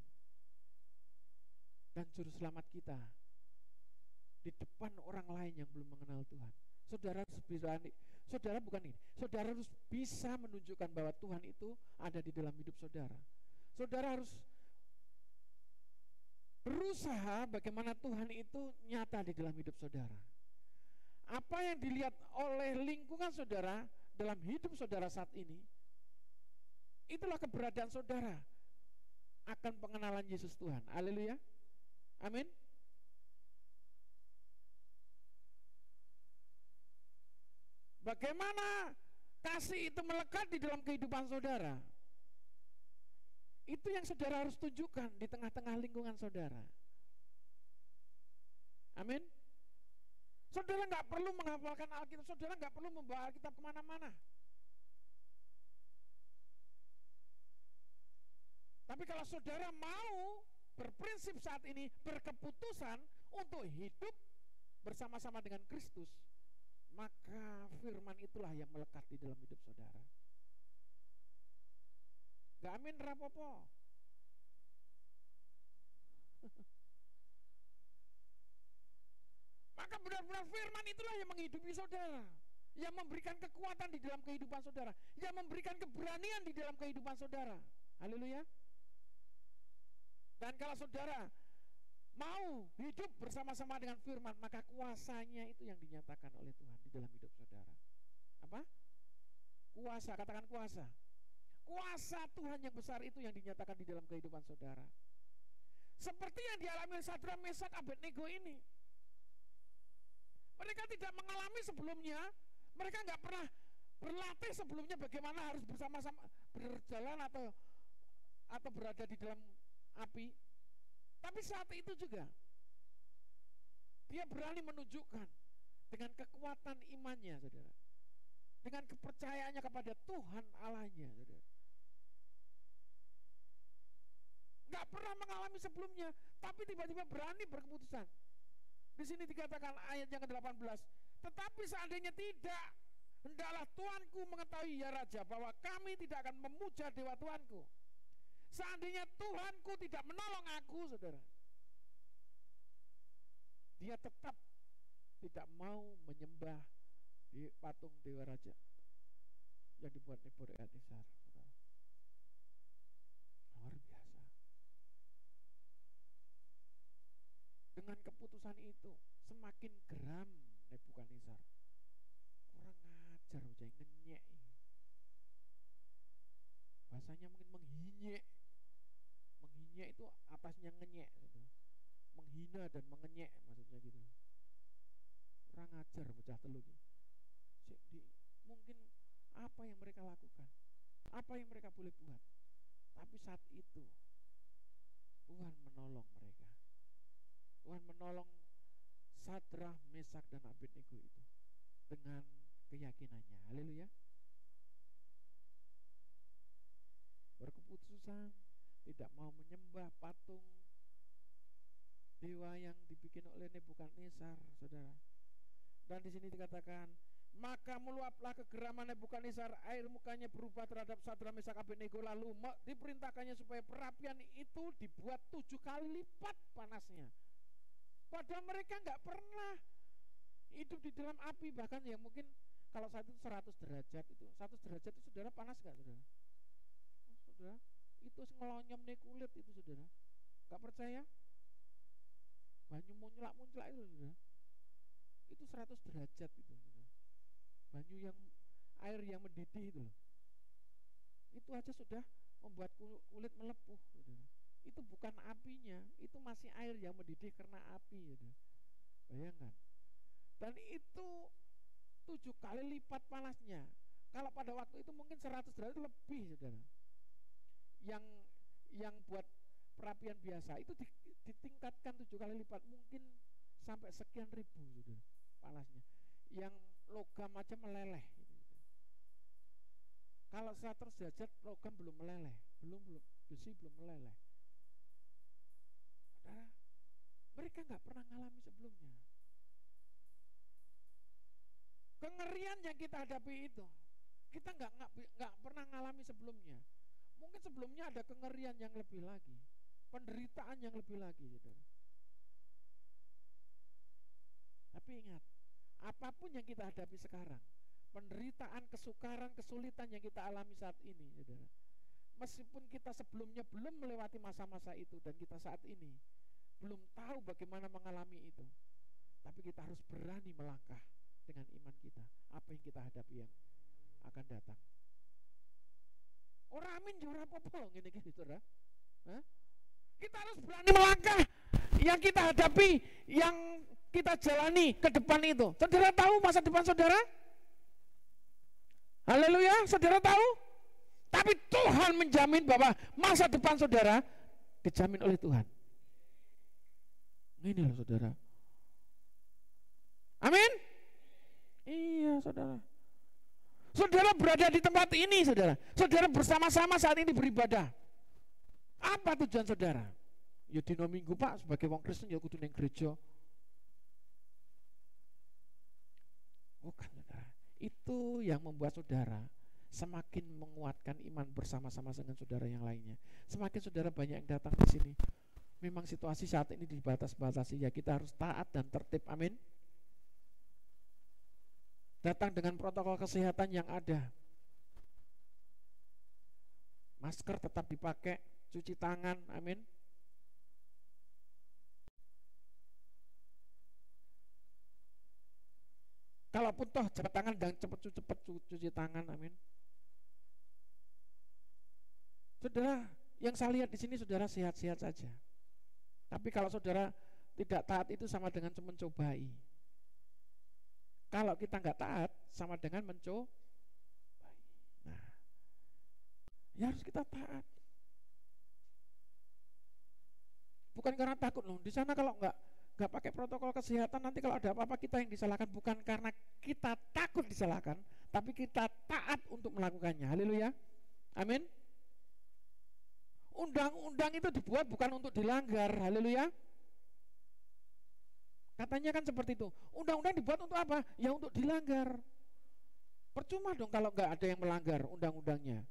dan juru selamat kita di depan orang lain yang belum mengenal Tuhan, saudara harus bisa menunjukkan bahwa Tuhan itu ada di dalam hidup saudara. Saudara harus berusaha bagaimana Tuhan itu nyata di dalam hidup saudara. Apa yang dilihat oleh lingkungan saudara dalam hidup saudara saat ini, itulah keberadaan saudara akan pengenalan Yesus Tuhan. Haleluya. Amin. Bagaimana kasih itu melekat di dalam kehidupan saudara, itu yang saudara harus tunjukkan di tengah-tengah lingkungan saudara. Amin. Saudara nggak perlu menghafalkan Alkitab, saudara nggak perlu membawa Alkitab kemana-mana. Tapi kalau saudara mau berprinsip saat ini, berkeputusan untuk hidup bersama-sama dengan Kristus, maka firman itulah yang melekat di dalam hidup saudara. Gak amin rapopo. Maka benar-benar firman itulah yang menghidupi saudara, yang memberikan kekuatan di dalam kehidupan saudara, yang memberikan keberanian di dalam kehidupan saudara. Haleluya. Dan kalau saudara mau hidup bersama-sama dengan firman, maka kuasanya itu yang dinyatakan oleh Tuhan di dalam hidup saudara. Apa? Kuasa, katakan kuasa. Kuasa Tuhan yang besar itu yang dinyatakan di dalam kehidupan saudara. Seperti yang dialami Sadrak, Mesak, Abednego ini. Mereka tidak mengalami sebelumnya, mereka nggak pernah berlatih sebelumnya bagaimana harus bersama-sama berjalan atau berada di dalam api. Tapi saat itu juga dia berani menunjukkan dengan kekuatan imannya, saudara, dengan kepercayaannya kepada Tuhan Allahnya, saudara. Nggak pernah mengalami sebelumnya, tapi tiba-tiba berani berkeputusan. Di sini dikatakan ayat yang ke-18, tetapi seandainya tidak, hendaklah Tuanku mengetahui ya Raja, bahwa kami tidak akan memuja dewa Tuanku. Seandainya Tuhanku tidak menolong aku, saudara, dia tetap tidak mau menyembah di patung dewa raja yang dibuat Nebukadnezar, saudara. Luar biasa. Dengan keputusan itu semakin geram Nebukadnezar. Kurang ajar, jangan ngenyek. Bahasanya mungkin menghinyek. Menghinyek itu atasnya ngenyek, gitu. Menghina dan mengenyek, maksudnya gitu. Kurang ajar, bocah telu gitu. Mungkin apa yang mereka lakukan, apa yang mereka boleh buat, tapi saat itu Tuhan menolong mereka. Tuhan menolong Sadrak, Mesak, dan Abednego itu dengan keyakinannya. Haleluya. Berkeputusan tidak mau menyembah patung dewa yang dibikin oleh Nebukadnezar, saudara. Dan di sini dikatakan, maka meluaplah kegeraman Nebukadnezar, air mukanya berubah terhadap Sadrak, Mesak, Abednego, lalu diperintahkannya supaya perapian itu dibuat 7 kali lipat panasnya. Padahal mereka nggak pernah hidup di dalam api, bahkan yang mungkin kalau saat itu 100 derajat itu, 100 derajat itu saudara panas nggak, saudara? Oh, saudara, itu ngelonyom nih kulit itu, saudara. Nggak percaya? Banyu munclak-munclak itu, saudara. Itu 100 derajat itu, saudara. Banyu yang air yang mendidih itu loh. Itu aja sudah membuat kulit melepuh, saudara. Itu bukan apinya, itu masih air yang mendidih karena api, saudara. Bayangkan. Dan itu 7 kali lipat panasnya. Kalau pada waktu itu mungkin 100 derajat lebih, saudara. Yang buat perapian biasa itu ditingkatkan 7 kali lipat, mungkin sampai sekian ribu, saudara, panasnya. Yang logam aja meleleh gitu. Kalau 100 derajat logam belum meleleh, belum besi belum meleleh. Saudara, mereka nggak pernah ngalami sebelumnya. Kengerian yang kita hadapi itu, kita nggak pernah ngalami sebelumnya. Mungkin sebelumnya ada kengerian yang lebih lagi, penderitaan yang lebih lagi, saudara. Tapi ingat, apapun yang kita hadapi sekarang, penderitaan, kesukaran, kesulitan yang kita alami saat ini, saudara, meskipun kita sebelumnya belum melewati masa-masa itu, dan kita saat ini belum tahu bagaimana mengalami itu, tapi kita harus berani melangkah dengan iman kita, apa yang kita hadapi yang akan datang. Orang amin jora apa-apa ngene iki, saudara. Kita harus berani melangkah yang kita hadapi, yang kita jalani ke depan itu. Saudara tahu masa depan saudara? Haleluya, saudara tahu? Tapi Tuhan menjamin bahwa masa depan saudara dijamin oleh Tuhan. Ini loh saudara. Amin. Iya saudara. Saudara berada di tempat ini saudara. Saudara bersama-sama saat ini beribadah. Apa tujuan saudara? Ya dino Minggu Pak, sebagai wong Kristen ya kudu ning gereja. Bukan saudara. Itu yang membuat saudara semakin menguatkan iman bersama-sama dengan saudara yang lainnya. Semakin saudara banyak yang datang di sini. Memang situasi saat ini dibatas-batasi, ya kita harus taat dan tertib. Amin. Datang dengan protokol kesehatan yang ada. Masker tetap dipakai, cuci tangan. Amin. Kalaupun toh cepat tangan dan cepat cuci tangan. Amin. Saudara, yang saya lihat di sini saudara sehat-sehat saja. Tapi kalau saudara tidak taat itu sama dengan mencobai. Kalau kita nggak taat sama dengan mencobai. Nah, ya harus kita taat. Bukan karena takut loh. Di sana kalau nggak pakai protokol kesehatan, nanti kalau ada apa-apa kita yang disalahkan. Bukan karena kita takut disalahkan, tapi kita taat untuk melakukannya. Haleluya. Amin. Undang-undang itu dibuat bukan untuk dilanggar. Haleluya. Katanya kan seperti itu. Undang-undang dibuat untuk apa? Ya untuk dilanggar. Percuma dong kalau nggak ada yang melanggar undang-undangnya.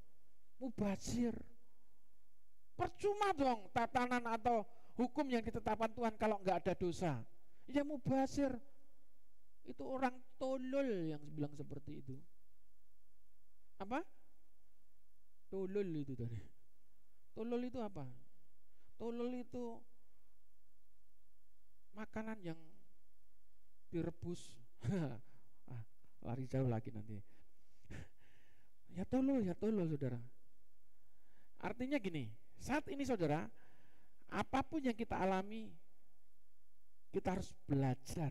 Mubazir. Percuma dong tatanan atau hukum yang ditetapkan Tuhan kalau nggak ada dosa. Ya mubazir. Itu orang tolol yang bilang seperti itu. Apa? Tolol itu tadi. Tolol itu apa? Tolol itu makanan yang direbus. Lari jauh lagi nanti. Ya tolol saudara. Artinya gini, saat ini saudara, apapun yang kita alami, kita harus belajar,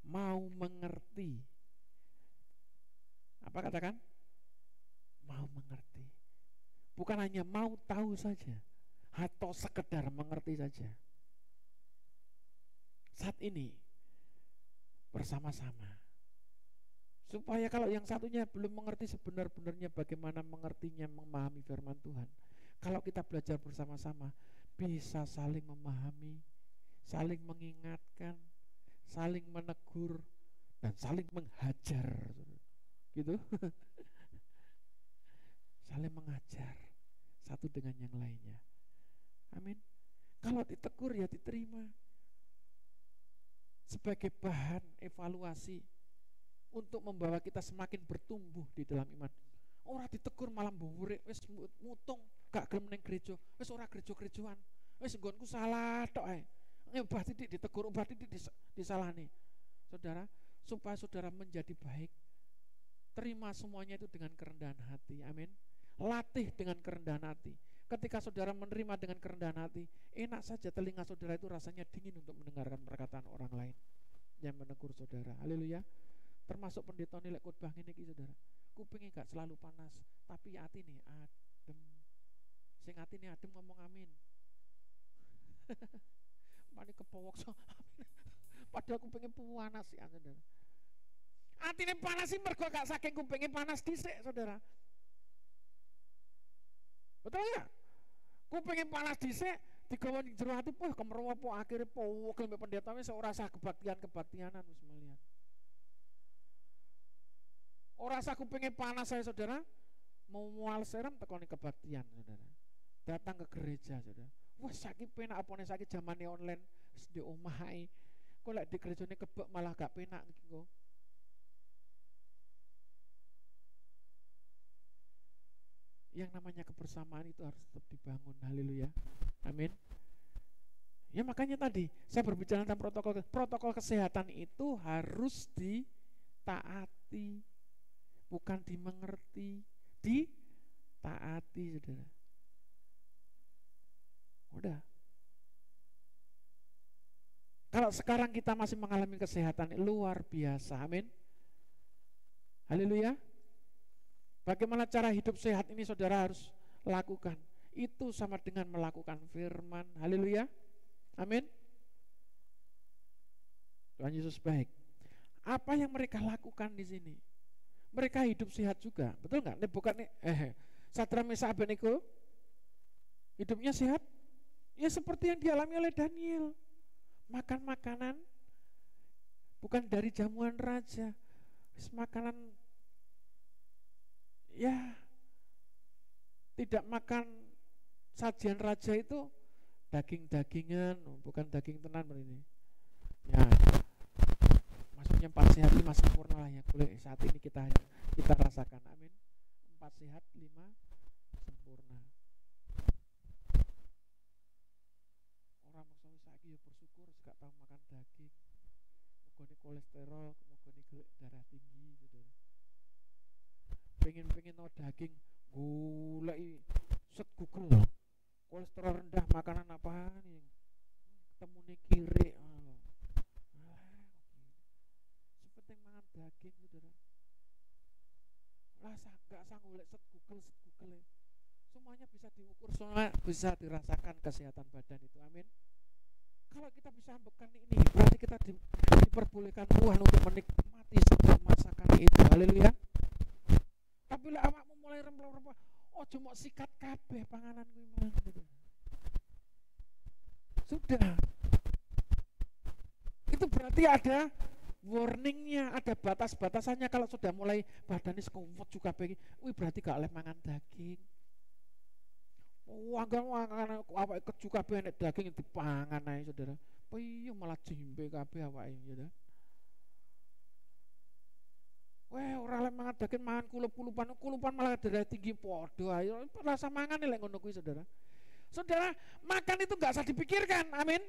mau mengerti. Apa katakan? Mau mengerti. Bukan hanya mau tahu saja atau sekedar mengerti saja. Saat ini bersama-sama, supaya kalau yang satunya belum mengerti sebenar-benarnya bagaimana mengertinya, memahami firman Tuhan, kalau kita belajar bersama-sama bisa saling memahami, saling mengingatkan, saling menegur, dan saling menghajar, gitu. Saling mengajar satu dengan yang lainnya. Amin. Kalau ditegur ya diterima sebagai bahan evaluasi untuk membawa kita semakin bertumbuh di dalam iman. Ora ditegur malah mbuwurik wis mutung gak gelem ning gereja, wis ora gereja-gerejoan, wis nggonku salah tok ae. Ubah titik ditegur, ubah titik disalahne. Saudara, supaya saudara menjadi baik, terima semuanya itu dengan kerendahan hati. Amin. Latih dengan kerendahan hati. Ketika saudara menerima dengan kerendahan hati, enak saja telinga saudara itu rasanya dingin untuk mendengarkan perkataan orang lain yang menegur saudara. Haleluya. Termasuk pendeta nilai khotbah ini saudara. Kupingnya gak selalu panas, tapi hati nih adem. Sing hati nih adem ngomong amin. Mani kepowok so amin. Padahal kupingnya panas ya saudara. Hati nih panas sih mergo gak saking kupingnya panas dhisik saudara. Betul ya? Kupingin panas dhisik, digawa ning jero ati, wah kemrowo apa akhire powogel mbek pendeta wis ora sah kebaktianan wis melihat. Ora sah kupingin panas saya saudara, mau mual serem tekoni kebaktian saudara. Datang ke gereja saudara. Wah saiki penak apane saiki zamane online wis di omah ae. Kok lek di gerejane kebak malah gak penak iki kok. Yang namanya kebersamaan itu harus tetap dibangun. Haleluya. Amin. Ya makanya tadi saya berbicara tentang protokol kesehatan itu harus ditaati, bukan dimengerti, ditaati saudara. Udah. Kalau sekarang kita masih mengalami kesehatan luar biasa. Amin. Haleluya. Bagaimana cara hidup sehat ini saudara harus lakukan. Itu sama dengan melakukan firman. Haleluya. Amin. Tuhan Yesus baik. Apa yang mereka lakukan di sini? Mereka hidup sehat juga, betul nggak? Sadrak Mesak Abednego hidupnya sehat? Ya seperti yang dialami oleh Daniel. Makan makanan bukan dari jamuan raja, makanan ya tidak makan sajian raja itu daging-dagingan, bukan daging tenan ini. Ya, maksudnya 4 sehat 5 sempurna lah yang boleh saat ini kita rasakan. Amin. 4 sehat 5 sempurna. Orang maksudnya saiki ya bersyukur gak tahu makan daging. Mugone kolesterol, mugone darah tinggi saudara. Pengen no daging, golek set Google. Kolesterol rendah makanan apaan yang ketemu nih kiri. Sepenting mangan daging saudara. Lah gak sanggup golek set Google. Semuanya bisa diukur, semua bisa dirasakan kesehatan badan itu. Amin. Kalau kita bisa ambekan ini, berarti kita diperbolehkan Tuhan untuk menikmati setiap masakan itu. Haleluya. Tapi lah awakmu mulai rempah-rempah, ojo mok sikat kabeh panganan kuwi mang gitu. Sudah. Itu berarti ada warningnya, ada batas-batasannya. Kalau sudah mulai badannya sekowot juga begini, berarti gak oleh mangan daging. Wangan awake keju kabeh nek daging dipangan ae saudara. Piye malah jimbe kabeh awake ya. Ora oleh mangan daging, mangan kulupan malah darah tinggi padha ayo. Rasa mangan lek ngono kuwi saudara. Saudara, makan itu enggak usah dipikirkan. Amin.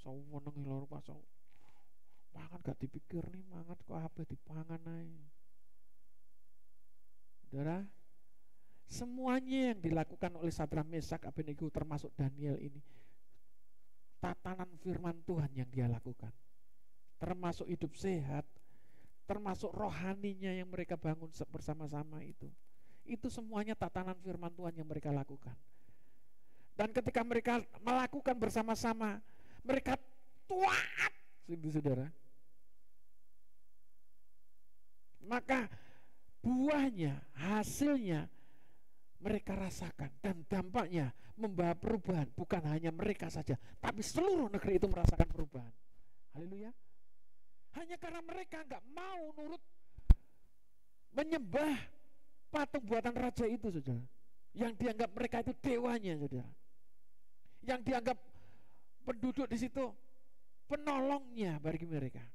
Saweneng lho pas mangan gak dipikir nih, mangan kok kabeh dipangan ae. Saudara, semuanya yang dilakukan oleh Sadrak Mesak Abednego termasuk Daniel ini tatanan firman Tuhan yang dia lakukan, termasuk hidup sehat, termasuk rohaninya yang mereka bangun bersama-sama itu semuanya tatanan firman Tuhan yang mereka lakukan. Dan ketika mereka melakukan bersama-sama, mereka taat, saudara, maka buahnya, hasilnya mereka rasakan, dan dampaknya membawa perubahan. Bukan hanya mereka saja, tapi seluruh negeri itu merasakan perubahan. Haleluya. Hanya karena mereka enggak mau nurut menyembah patung buatan raja itu, saudara, yang dianggap mereka itu dewanya, saudara, yang dianggap penduduk di situ penolongnya bagi mereka.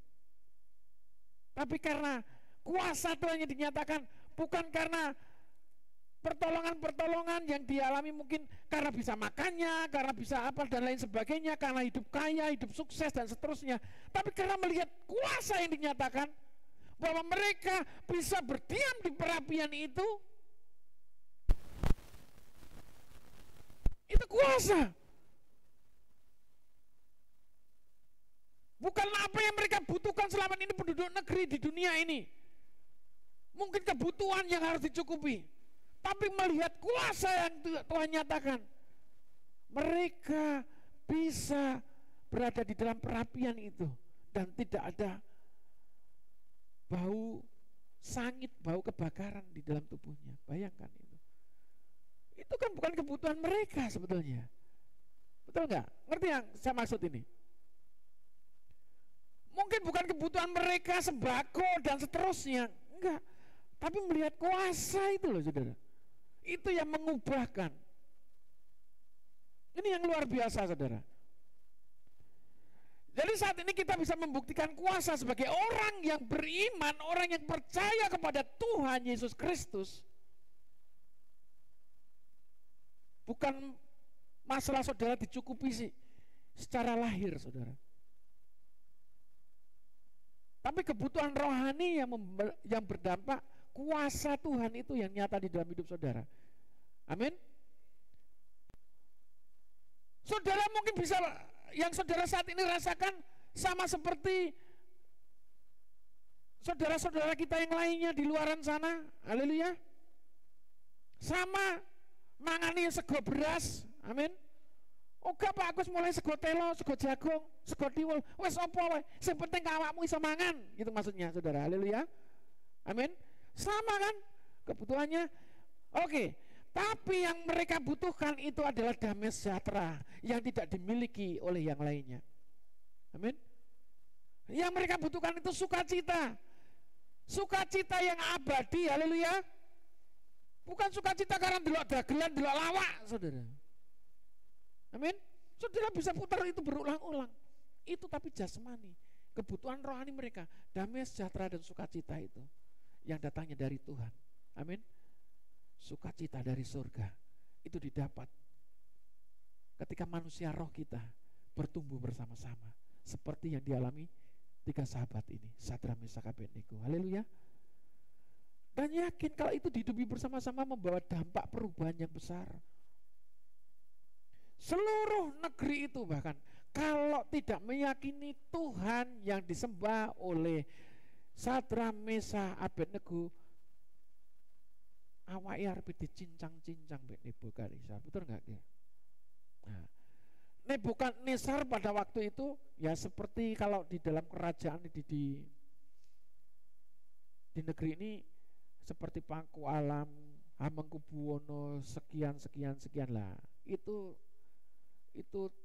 Tapi karena kuasa Tuhan yang dinyatakan, bukan karena pertolongan yang dialami mungkin karena bisa makannya, karena bisa apa dan lain sebagainya, karena hidup kaya, hidup sukses dan seterusnya, tapi karena melihat kuasa yang dinyatakan bahwa mereka bisa berdiam di perapian itu kuasa. Bukanlah apa yang mereka butuhkan selama ini penduduk negeri di dunia ini. Mungkin kebutuhan yang harus dicukupi, tapi melihat kuasa yang Tuhan nyatakan, mereka bisa berada di dalam perapian itu dan tidak ada bau sangit, bau kebakaran di dalam tubuhnya. Bayangkan itu. Itu kan bukan kebutuhan mereka sebetulnya. Betul nggak? Ngerti yang saya maksud ini? Mungkin bukan kebutuhan mereka sembako dan seterusnya, enggak. Tapi melihat kuasa itu loh saudara, itu yang mengubahkan. Ini yang luar biasa saudara. Jadi saat ini kita bisa membuktikan kuasa sebagai orang yang beriman, orang yang percaya kepada Tuhan Yesus Kristus. Bukan masalah saudara dicukupi sih secara lahir saudara, tapi kebutuhan rohani yang berdampak. Kuasa Tuhan itu yang nyata di dalam hidup saudara. Amin. Saudara mungkin bisa, yang saudara saat ini rasakan sama seperti saudara-saudara kita yang lainnya di luaran sana, haleluya, sama mangani sego beras, amin. Oke Pak, aku mulai sego telo, sego jagung, sego tiwul, wes apa wae, sing penting awakmu iso mangan, gitu maksudnya saudara, haleluya, amin. Sama kan kebutuhannya. Oke, tapi yang mereka butuhkan itu adalah damai sejahtera yang tidak dimiliki oleh yang lainnya, amin. Yang mereka butuhkan itu sukacita, sukacita yang abadi, haleluya. Bukan sukacita karena delok dagelan, delok lawak, saudara. Amin. Saudara bisa putar itu berulang-ulang. Itu tapi jasmani, kebutuhan rohani mereka, damai sejahtera dan sukacita itu yang datangnya dari Tuhan. Amin. Sukacita dari surga itu didapat ketika manusia roh kita bertumbuh bersama-sama seperti yang dialami 3 sahabat ini, Sadrak, Mesak, Abednego. Haleluya. Dan yakin kalau itu dihidupi bersama-sama membawa dampak perubahan yang besar. Seluruh negeri itu bahkan kalau tidak meyakini Tuhan yang disembah oleh Sadrak, Mesak, Abednego, awak arep dicincang-cincang mbek Nebukadnezar. Betul enggak ya? Nah, Nebukadnezar pada waktu itu ya seperti kalau di dalam kerajaan di negeri ini seperti Pangku Alam, Hamengkubuwono, sekian lah. Itu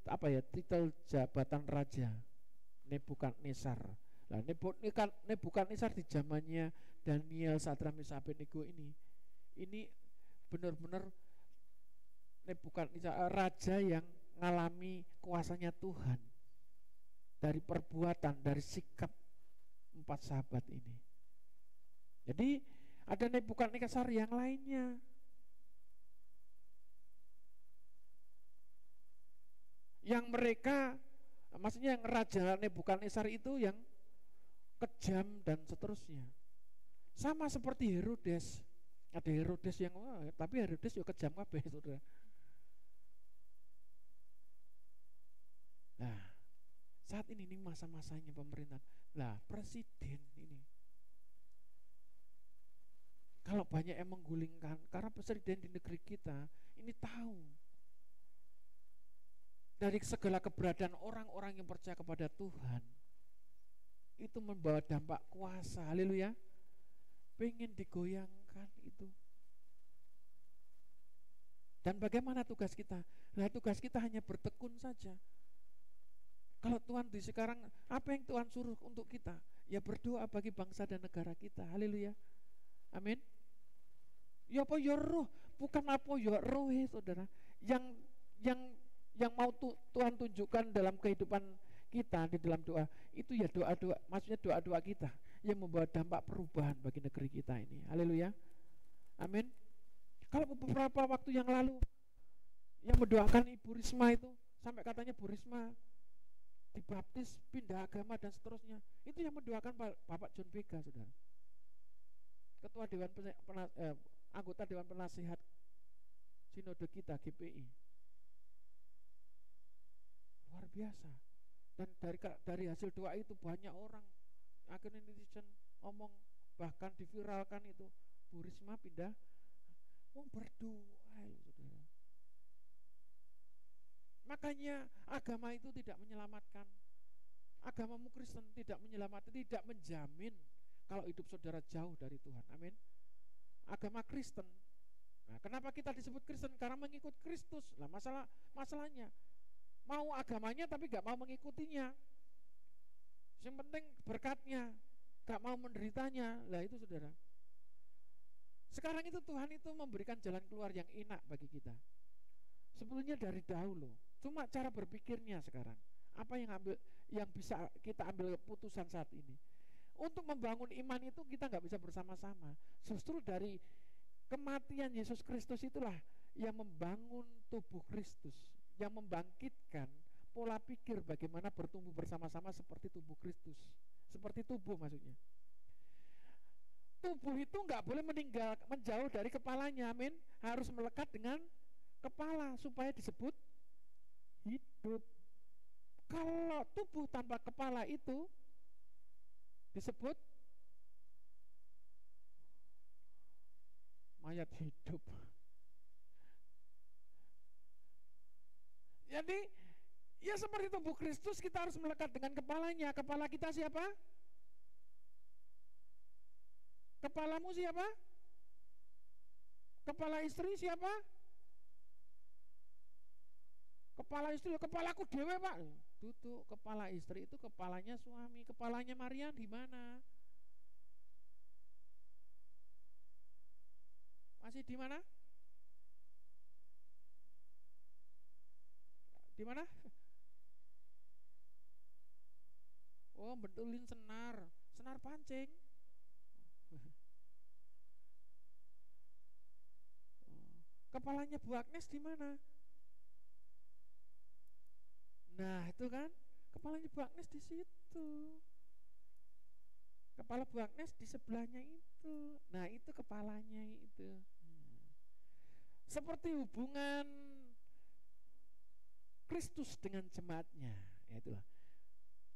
apa ya, titel jabatan raja Nebukadnezar. Nah, Nebukadnezar di zamannya Daniel, Sadrak, Mesak, Abednego ini benar-benar Nebukadnezar raja yang mengalami kuasanya Tuhan dari perbuatan, dari sikap 4 sahabat ini. Jadi ada Nebukadnezar yang lainnya. Yang mereka, maksudnya yang raja Nebukadnezar itu yang kejam dan seterusnya. Sama seperti Herodes. Ada Herodes yang tapi Herodes juga kejam kabeh, saudara. Nah, saat ini masa-masanya pemerintahan. Lah, presiden ini kalau banyak yang menggulingkan, karena presiden di negeri kita ini tahu dari segala keberadaan orang-orang yang percaya kepada Tuhan itu membawa dampak kuasa, haleluya. Pengen digoyangkan itu. Dan bagaimana tugas kita? Nah, tugas kita hanya bertekun saja. Kalau Tuhan di sekarang, apa yang Tuhan suruh untuk kita? Ya berdoa bagi bangsa dan negara kita. Haleluya. Amin. Ya apa ya roh, bukan apa ya roh, saudara. Yang mau Tuhan tunjukkan dalam kehidupan kita di dalam doa, itu ya doa-doa, maksudnya doa-doa kita yang membawa dampak perubahan bagi negeri kita ini. Haleluya. Amin. Kalau beberapa waktu yang lalu yang mendoakan Ibu Risma itu, sampai katanya Bu Risma dibaptis, pindah agama dan seterusnya, itu yang mendoakan Bapak John Bega, saudara, ketua anggota Dewan Penasihat Sinode kita GPI. Luar biasa. Dan dari hasil doa itu banyak orang, akhirnya netizen ngomong, bahkan diviralkan itu, Bu Risma pindah, mau berdoa, saudara. Makanya agama itu tidak menyelamatkan. Agamamu Kristen tidak menyelamatkan, tidak menjamin kalau hidup saudara jauh dari Tuhan. Amin. Agama Kristen. Nah, kenapa kita disebut Kristen? Karena mengikut Kristus. Lah masalahnya mau agamanya tapi gak mau mengikutinya. Yang penting berkatnya, gak mau menderitanya. Lah itu saudara. Sekarang itu Tuhan itu memberikan jalan keluar yang enak bagi kita. Sebetulnya dari dahulu, cuma cara berpikirnya sekarang. Apa yang bisa kita ambil keputusan saat ini? Untuk membangun iman itu kita nggak bisa bersama-sama. Justru dari kematian Yesus Kristus itulah yang membangun tubuh Kristus, yang membangkitkan pola pikir bagaimana bertumbuh bersama-sama seperti tubuh Kristus, seperti tubuh maksudnya. Tubuh itu nggak boleh menjauh dari kepalanya, amin. Harus melekat dengan kepala supaya disebut hidup. Kalau tubuh tanpa kepala itu disebut Ayat hidup. Jadi ya seperti tubuh Kristus, kita harus melekat dengan kepalanya. Kepala kita siapa? Kepalamu siapa? Kepala istri siapa? Kepala istri, kepalaku dewe Pak. Tutup, kepala istri itu kepalanya suami. Kepalanya Maria di mana? Masih di mana? Di mana? Oh, betulin senar pancing. Kepalanya Bu Agnes di mana? Nah, itu kan kepalanya Bu Agnes di situ. Kepala Bu Agnes di sebelahnya itu. Nah, itu kepalanya itu. Seperti hubungan Kristus dengan jemaatnya, yaitu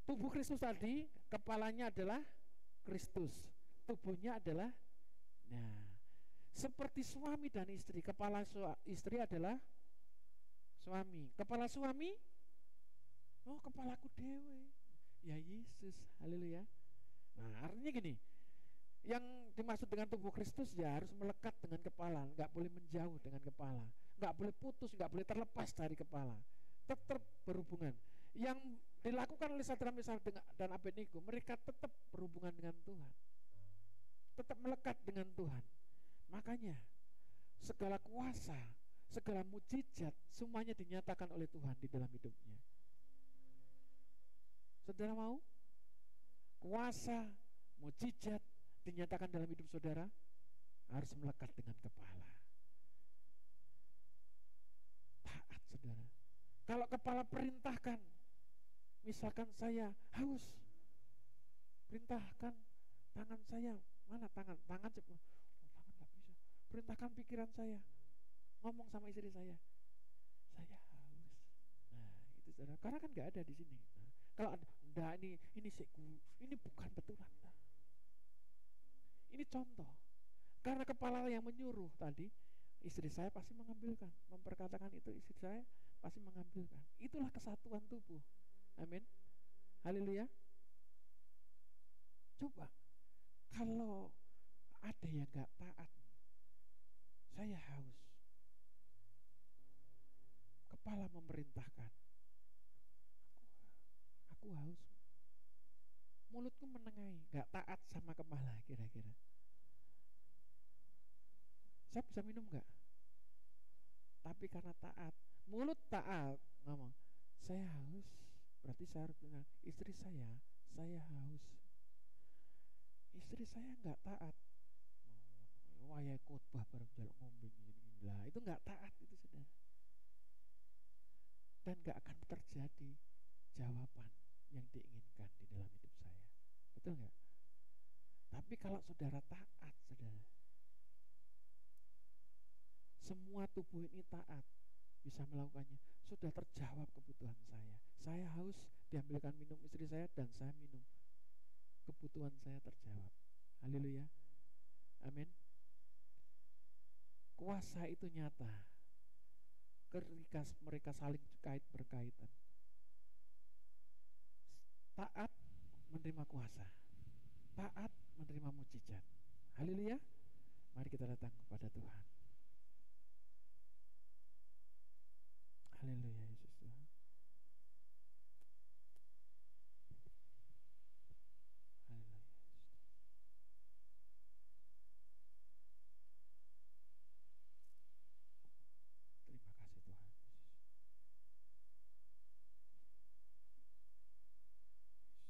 tubuh Kristus tadi, kepalanya adalah Kristus, tubuhnya adalah, nah, seperti suami dan istri. Kepala istri adalah suami. Kepala suami, oh kepalaku dewe, ya Yesus, haleluya. Nah, artinya gini, yang dimaksud dengan tubuh Kristus ya harus melekat dengan kepala, nggak boleh menjauh dengan kepala, nggak boleh putus, nggak boleh terlepas dari kepala, tetap berhubungan. Yang dilakukan oleh Sadraka, Mesak dan Abednego, mereka tetap berhubungan dengan Tuhan, tetap melekat dengan Tuhan. Makanya segala kuasa, segala mujizat semuanya dinyatakan oleh Tuhan di dalam hidupnya. Saudara mau kuasa, mujizat dinyatakan dalam hidup saudara, harus melekat dengan kepala. Taat saudara. Kalau kepala perintahkan, misalkan saya haus, perintahkan tangan saya, mana tangan tangan nggak bisa. Perintahkan pikiran saya, ngomong sama istri saya haus. Nah itu saudara, karena kan nggak ada di sini. Nah, kalau ada, enggak, ini bukan betulan. Nah, ini contoh. Karena kepala yang menyuruh tadi, istri saya pasti mengambilkan, memperkatakan itu, istri saya pasti mengambilkan. Itulah kesatuan tubuh. Amin. Haleluya. Coba kalau ada yang gak taat, saya haus, kepala memerintahkan, aku haus, mulutku menengahi, gak taat sama kepala, kira-kira saya bisa minum gak? Tapi karena taat, mulut taat ngomong, saya haus, berarti saya harus bilang, istri saya haus. Istri saya gak taat, wayai khotbah bareng jaluk ngombe gini lah, itu nggak taat itu saudara, dan nggak akan terjadi jawaban yang diinginkan di dalam hidup saya, betul nggak? Tapi kalau saudara taat, saudara, semua tubuh ini taat, bisa melakukannya, sudah terjawab kebutuhan saya. Saya haus, diambilkan minum istri saya dan saya minum, kebutuhan saya terjawab. Haleluya, amin. Kuasa itu nyata ketika mereka saling berkaitan. Taat menerima kuasa, taat menerima mujizat. Haleluya. Mari kita datang kepada Tuhan. Haleluya Yesus Tuhan. Haleluya Yesus. Terima kasih Tuhan Yesus.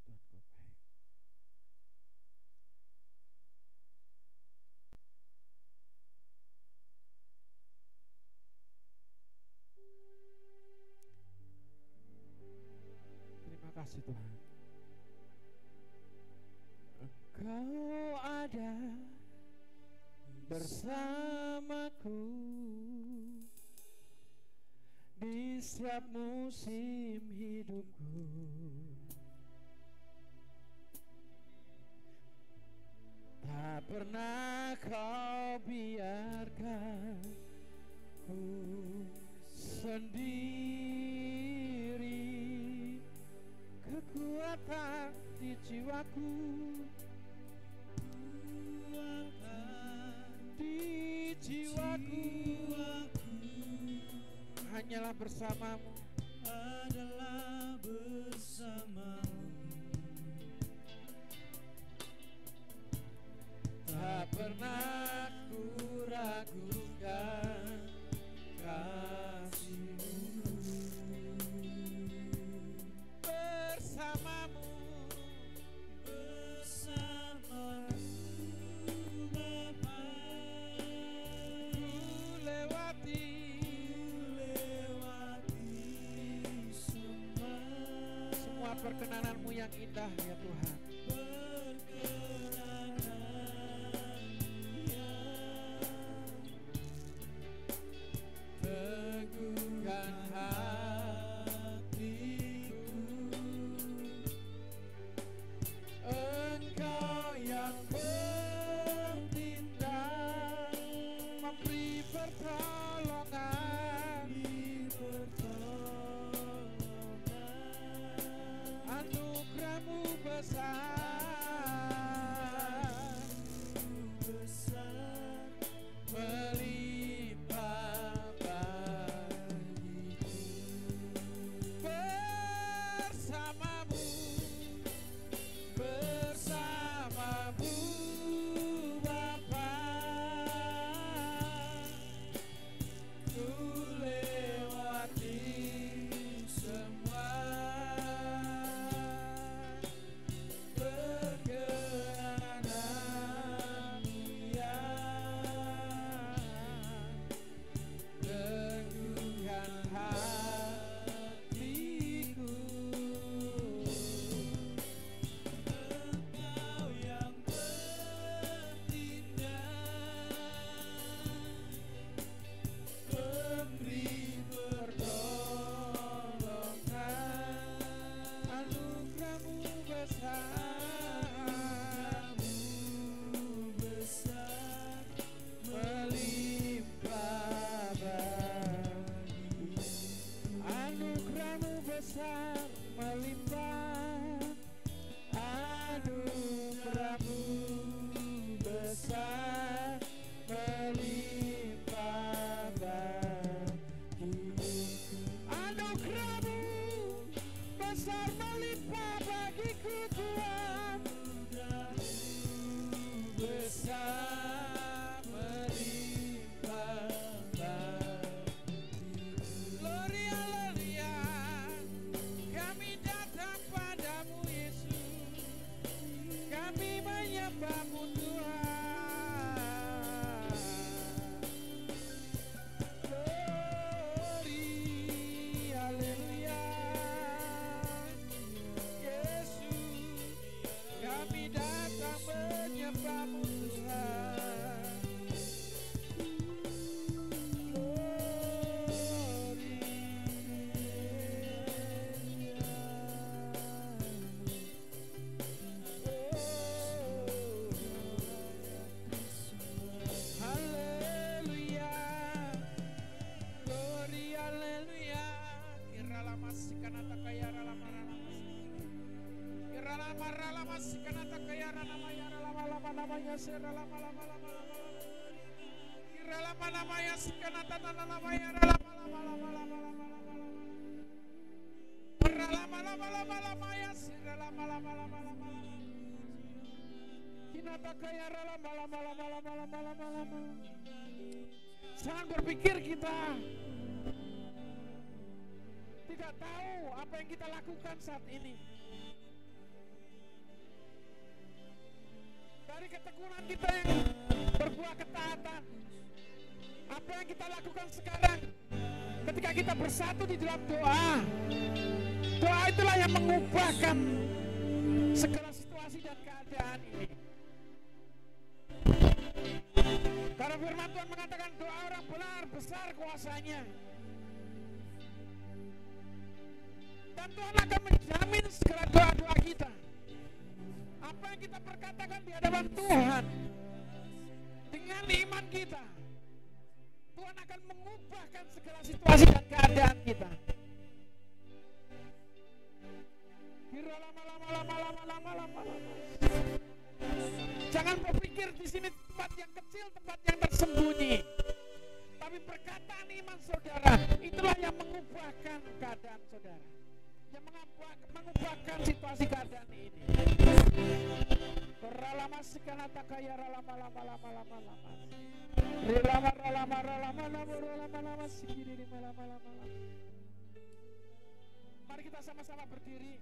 Tuhan Kau baik. Terima kasih Tuhan. Engkau ada bersamaku di setiap musim hidupku. Tak Tak pernah kau biarkan ku sendiri, kekuatan di jiwaku, hanyalah bersamamu,
adalah bersamamu.
tak pernah ku ragukan kasihmu. Bersamamu,
Bersamamu Bapa,
ku lewati semua perkenananmu yang indah ya Tuhan. Teguhkan hatiku, Engkau yang bertindak, memberi pertolongan, anugerahmu besar, melimpah bagiku. Bersamamu, bersamamu Bapa, ku lewati semua perkenananmu yang teguhkan hatiku.
Engkau yang bertindak,
Memberi pertolongan, anugerahmu besar, melimpah bagiku. Anugerahmu besar, melimpah, anugerahmu besar, melimpah bagiku. Anugerahmu besar, melimpah bagiku Tuhan. Besar, melimpah bagiku. Gloria, haleluya, kami datang padamu Yesus, kami menyembahmu Tuhan. Gloria, haleluya, Yesus, kami datang menyembahmu Tuhan. Haleluya, gloria, haleluya. Kiralama sikanata kaya ralama ralama, kiralama ralama sikanata kaya ralama ya ralama lama namanya seralama lama lama lama, kiralama namanya sikanata lama ya ralama lama lama lama lama lama, ralama lama lama lama ya seralama lama lama lama lama, kinata kaya ralama lama lama lama lama lama lama. Jangan berpikir kita tidak tahu apa yang kita lakukan saat ini. Dari ketekunan kita yang berbuah ketaatan, apa yang kita lakukan sekarang ketika kita bersatu di dalam doa. Doa itulah yang mengubahkan segala situasi dan keadaan ini. Karena firman Tuhan mengatakan doa orang benar besar kuasanya. Dan Tuhan akan menjamin segala doa-doa kita. Apa yang kita perkatakan di hadapan Tuhan iman kita, Tuhan akan mengubahkan segala situasi dan keadaan kita. Jangan berpikir di sini tempat yang kecil, tempat yang tersembunyi. Tapi perkataan iman saudara, itulah yang mengubahkan keadaan saudara, yang mengubahkan situasi keadaan ini. Lama sekala takaya lama Mari kita sama-sama berdiri.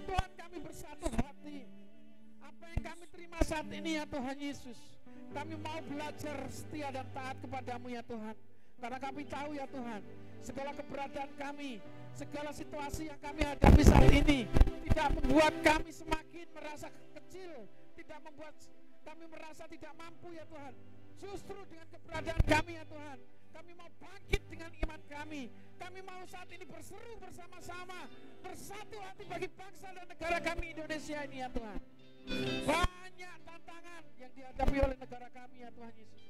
Tuhan, kami bersatu hati. Apa yang kami terima saat ini ya Tuhan Yesus, kami mau belajar setia dan taat kepadamu ya Tuhan. Karena kami tahu ya Tuhan, segala keberadaan kami, segala situasi yang kami hadapi saat ini tidak membuat kami semakin merasa kecil, tidak membuat kami merasa tidak mampu ya Tuhan. Justru dengan keberadaan kami ya Tuhan, kami mau bangkit dengan iman kami. Kami mau saat ini berseru bersama-sama, bersatu hati bagi bangsa dan negara kami Indonesia ini ya Tuhan. Banyak tantangan yang dihadapi oleh negara kami ya Tuhan Yesus.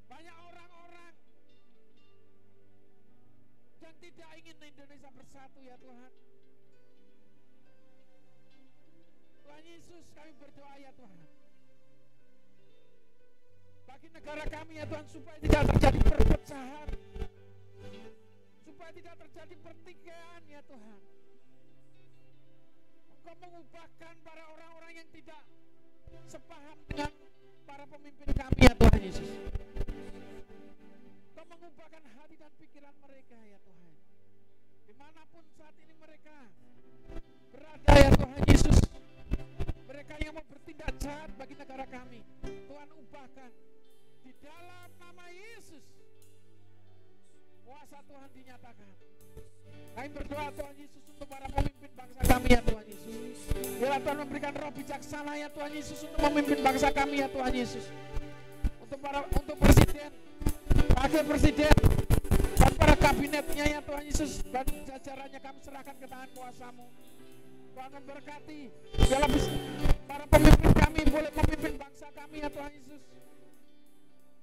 Banyak orang-orang yang tidak ingin Indonesia bersatu ya Tuhan. Tuhan Yesus, kami berdoa ya Tuhan, bagi negara kami ya Tuhan, supaya tidak terjadi perpecahan, supaya tidak terjadi pertikaian ya Tuhan. Engkau mengubahkan para orang-orang yang tidak sepaham dengan para pemimpin kami ya Tuhan Yesus. Engkau mengubahkan hati dan pikiran mereka ya Tuhan, dimanapun saat ini mereka berada ya Tuhan Yesus. Mereka yang mau bertindak jahat bagi negara kami, Tuhan ubahkan di dalam nama Yesus. Kuasa Tuhan dinyatakan. Kami berdoa Tuhan Yesus untuk para pemimpin bangsa kami ya Tuhan Yesus. Biarlah Tuhan memberikan roh bijaksana ya Tuhan Yesus untuk memimpin bangsa kami ya Tuhan Yesus. Untuk presiden, wakil presiden, dan para kabinetnya ya Tuhan Yesus, dan jajarannya kami serahkan ke tangan kuasa-Mu. Tuhan memberkati, biarlah para pemimpin kami boleh memimpin bangsa kami ya Tuhan Yesus,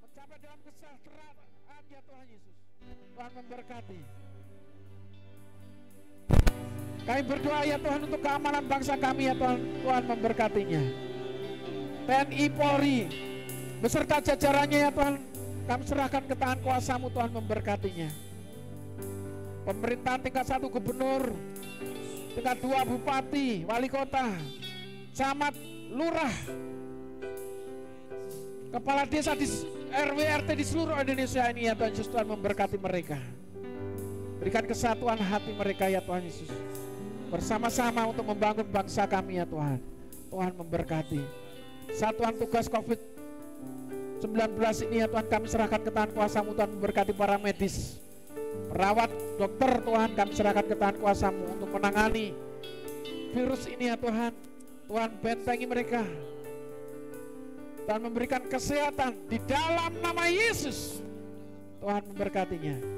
mencapai dalam kesejahteraan ya Tuhan Yesus. Tuhan memberkati. Kami berdoa ya Tuhan untuk keamanan bangsa kami ya Tuhan. Tuhan memberkatinya. TNI Polri beserta jajarannya ya Tuhan, kami serahkan ke tangan kuasa-Mu. Tuhan memberkatinya. Pemerintahan tingkat 1 gubernur, tingkat 2 bupati, wali kota, camat, lurah, kepala desa di RW RT di seluruh Indonesia ini ya Tuhan Yesus. Tuhan memberkati mereka. Berikan kesatuan hati mereka ya Tuhan Yesus, bersama-sama untuk membangun bangsa kami ya Tuhan. Tuhan memberkati. Satuan tugas COVID-19 ini ya Tuhan, kami serahkan ke tangan kuasa-Mu. Tuhan memberkati para medis, perawat, dokter, Tuhan kami serahkan ke tangan kuasa-Mu untuk menangani virus ini ya Tuhan. Tuhan bentengi mereka. Tuhan memberikan kesehatan di dalam nama Yesus. Tuhan memberkatinya.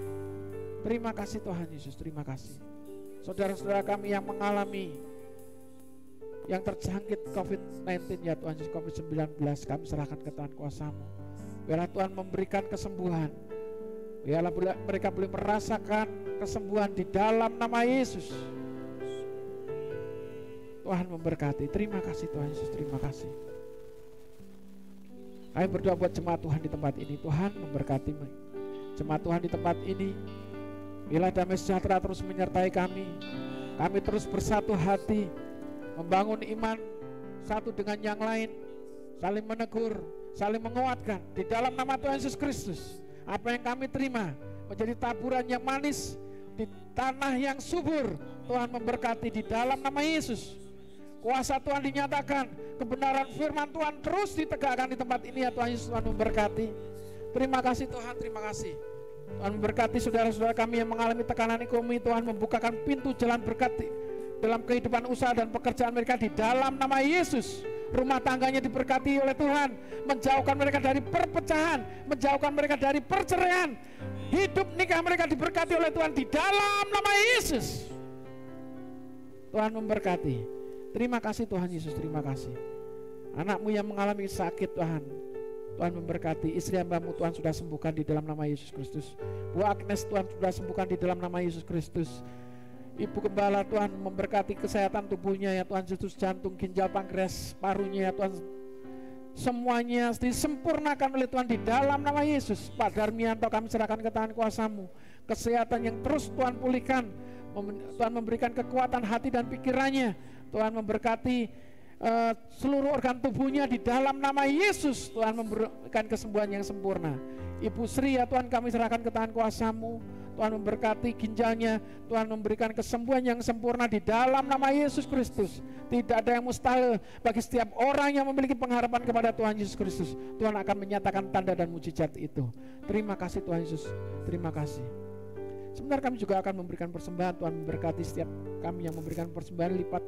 Terima kasih Tuhan Yesus, terima kasih. Saudara-saudara kami yang mengalami, yang terjangkit COVID-19 ya Tuhan Yesus, COVID-19, kami serahkan ke tangan kuasa-Mu. Biarlah Tuhan memberikan kesembuhan. Biarlah mereka boleh merasakan kesembuhan di dalam nama Yesus. Tuhan memberkati. Terima kasih Tuhan Yesus, terima kasih. Kami berdoa buat jemaat Tuhan di tempat ini. Tuhan memberkati jemaat Tuhan di tempat ini. Biarlah damai sejahtera terus menyertai kami. Kami terus bersatu hati, membangun iman satu dengan yang lain, saling menegur, saling menguatkan di dalam nama Tuhan Yesus Kristus. Apa yang kami terima menjadi taburan yang manis di tanah yang subur. Tuhan memberkati di dalam nama Yesus. Kuasa Tuhan dinyatakan, kebenaran firman Tuhan terus ditegakkan di tempat ini ya Tuhan Yesus. Tuhan memberkati. Terima kasih Tuhan, terima kasih. Tuhan memberkati saudara-saudara kami yang mengalami tekanan ekonomi. Tuhan membukakan pintu jalan berkat dalam kehidupan usaha dan pekerjaan mereka di dalam nama Yesus. Rumah tangganya diberkati oleh Tuhan, menjauhkan mereka dari perpecahan, menjauhkan mereka dari perceraian. Hidup nikah mereka diberkati oleh Tuhan di dalam nama Yesus. Tuhan memberkati. Terima kasih Tuhan Yesus, terima kasih. Anak-Mu yang mengalami sakit Tuhan, Tuhan memberkati. Istri hamba-Mu Tuhan sudah sembuhkan di dalam nama Yesus Kristus. Bu Agnes Tuhan sudah sembuhkan di dalam nama Yesus Kristus. Ibu Gembala Tuhan memberkati kesehatan tubuhnya ya Tuhan Yesus, jantung, ginjal, pankreas, parunya ya Tuhan. Semuanya disempurnakan oleh Tuhan di dalam nama Yesus. Pak Darmianto kami serahkan ke tangan kuasa-Mu. Kesehatan yang terus Tuhan pulihkan. Tuhan memberikan kekuatan hati dan pikirannya. Tuhan memberkati seluruh organ tubuhnya di dalam nama Yesus. Tuhan memberikan kesembuhan yang sempurna. Ibu Sri ya Tuhan kami serahkan ke tangan kuasa-Mu. Tuhan memberkati ginjalnya. Tuhan memberikan kesembuhan yang sempurna di dalam nama Yesus Kristus. Tidak ada yang mustahil bagi setiap orang yang memiliki pengharapan kepada Tuhan Yesus Kristus. Tuhan akan menyatakan tanda dan mujizat itu. Terima kasih Tuhan Yesus, terima kasih. Sebentar kami juga akan memberikan persembahan. Tuhan memberkati setiap kami yang memberikan persembahan, lipat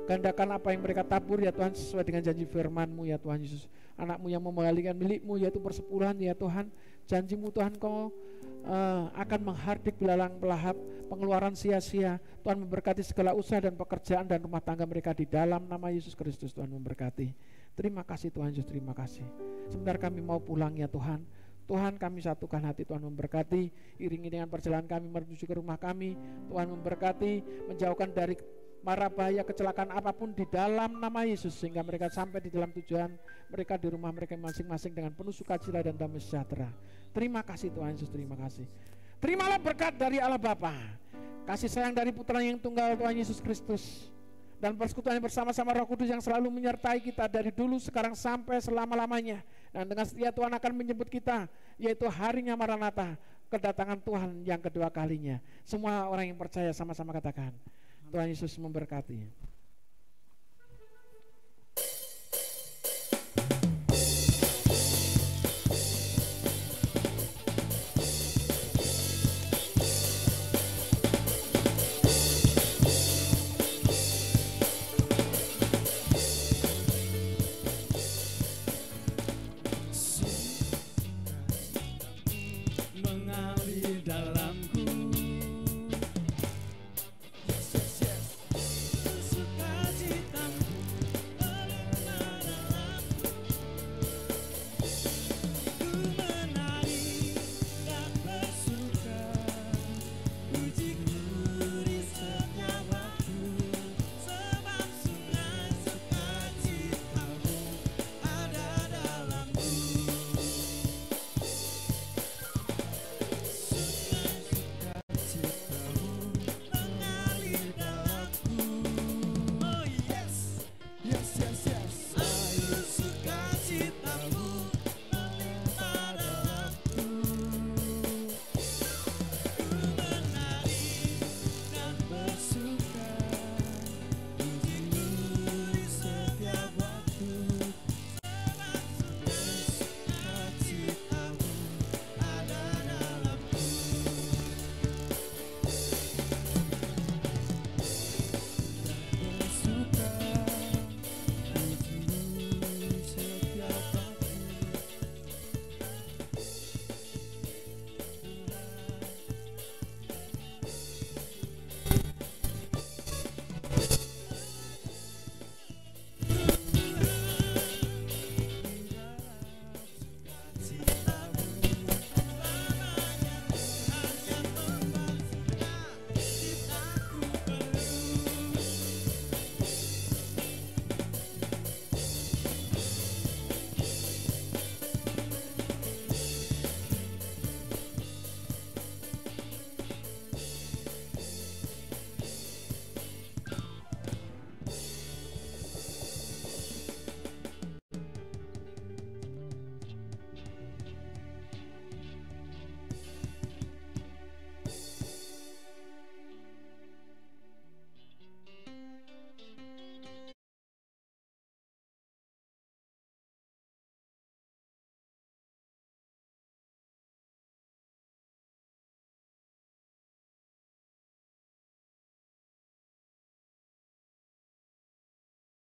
gandakan apa yang mereka tabur ya Tuhan, sesuai dengan janji firman-Mu ya Tuhan Yesus. Anak-Mu yang mengembalikan milik-Mu yaitu persepuluhan ya Tuhan. Janji-Mu Tuhan, Kau akan menghardik belalang pelahap, pengeluaran sia-sia. Tuhan memberkati segala usaha dan pekerjaan dan rumah tangga mereka di dalam nama Yesus Kristus. Tuhan memberkati. Terima kasih Tuhan Yesus, terima kasih. Sebentar kami mau pulang ya Tuhan. Tuhan kami satukan hati, Tuhan memberkati. Iringi dengan perjalanan kami menuju ke rumah kami. Tuhan memberkati, menjauhkan dari mara bahaya kecelakaan apapun di dalam nama Yesus, sehingga mereka sampai di dalam tujuan mereka di rumah mereka masing-masing dengan penuh sukacita dan damai sejahtera. Terima kasih Tuhan Yesus, terima kasih. Terimalah berkat dari Allah Bapa, kasih sayang dari Putra yang tunggal Tuhan Yesus Kristus, dan persekutuan bersama-sama Roh Kudus yang selalu menyertai kita dari dulu, sekarang sampai selama-lamanya. Dan dengan setia Tuhan akan menyebut kita, yaitu harinya Maranatha, kedatangan Tuhan yang kedua kalinya. Semua orang yang percaya sama-sama katakan, Tuhan Yesus memberkati.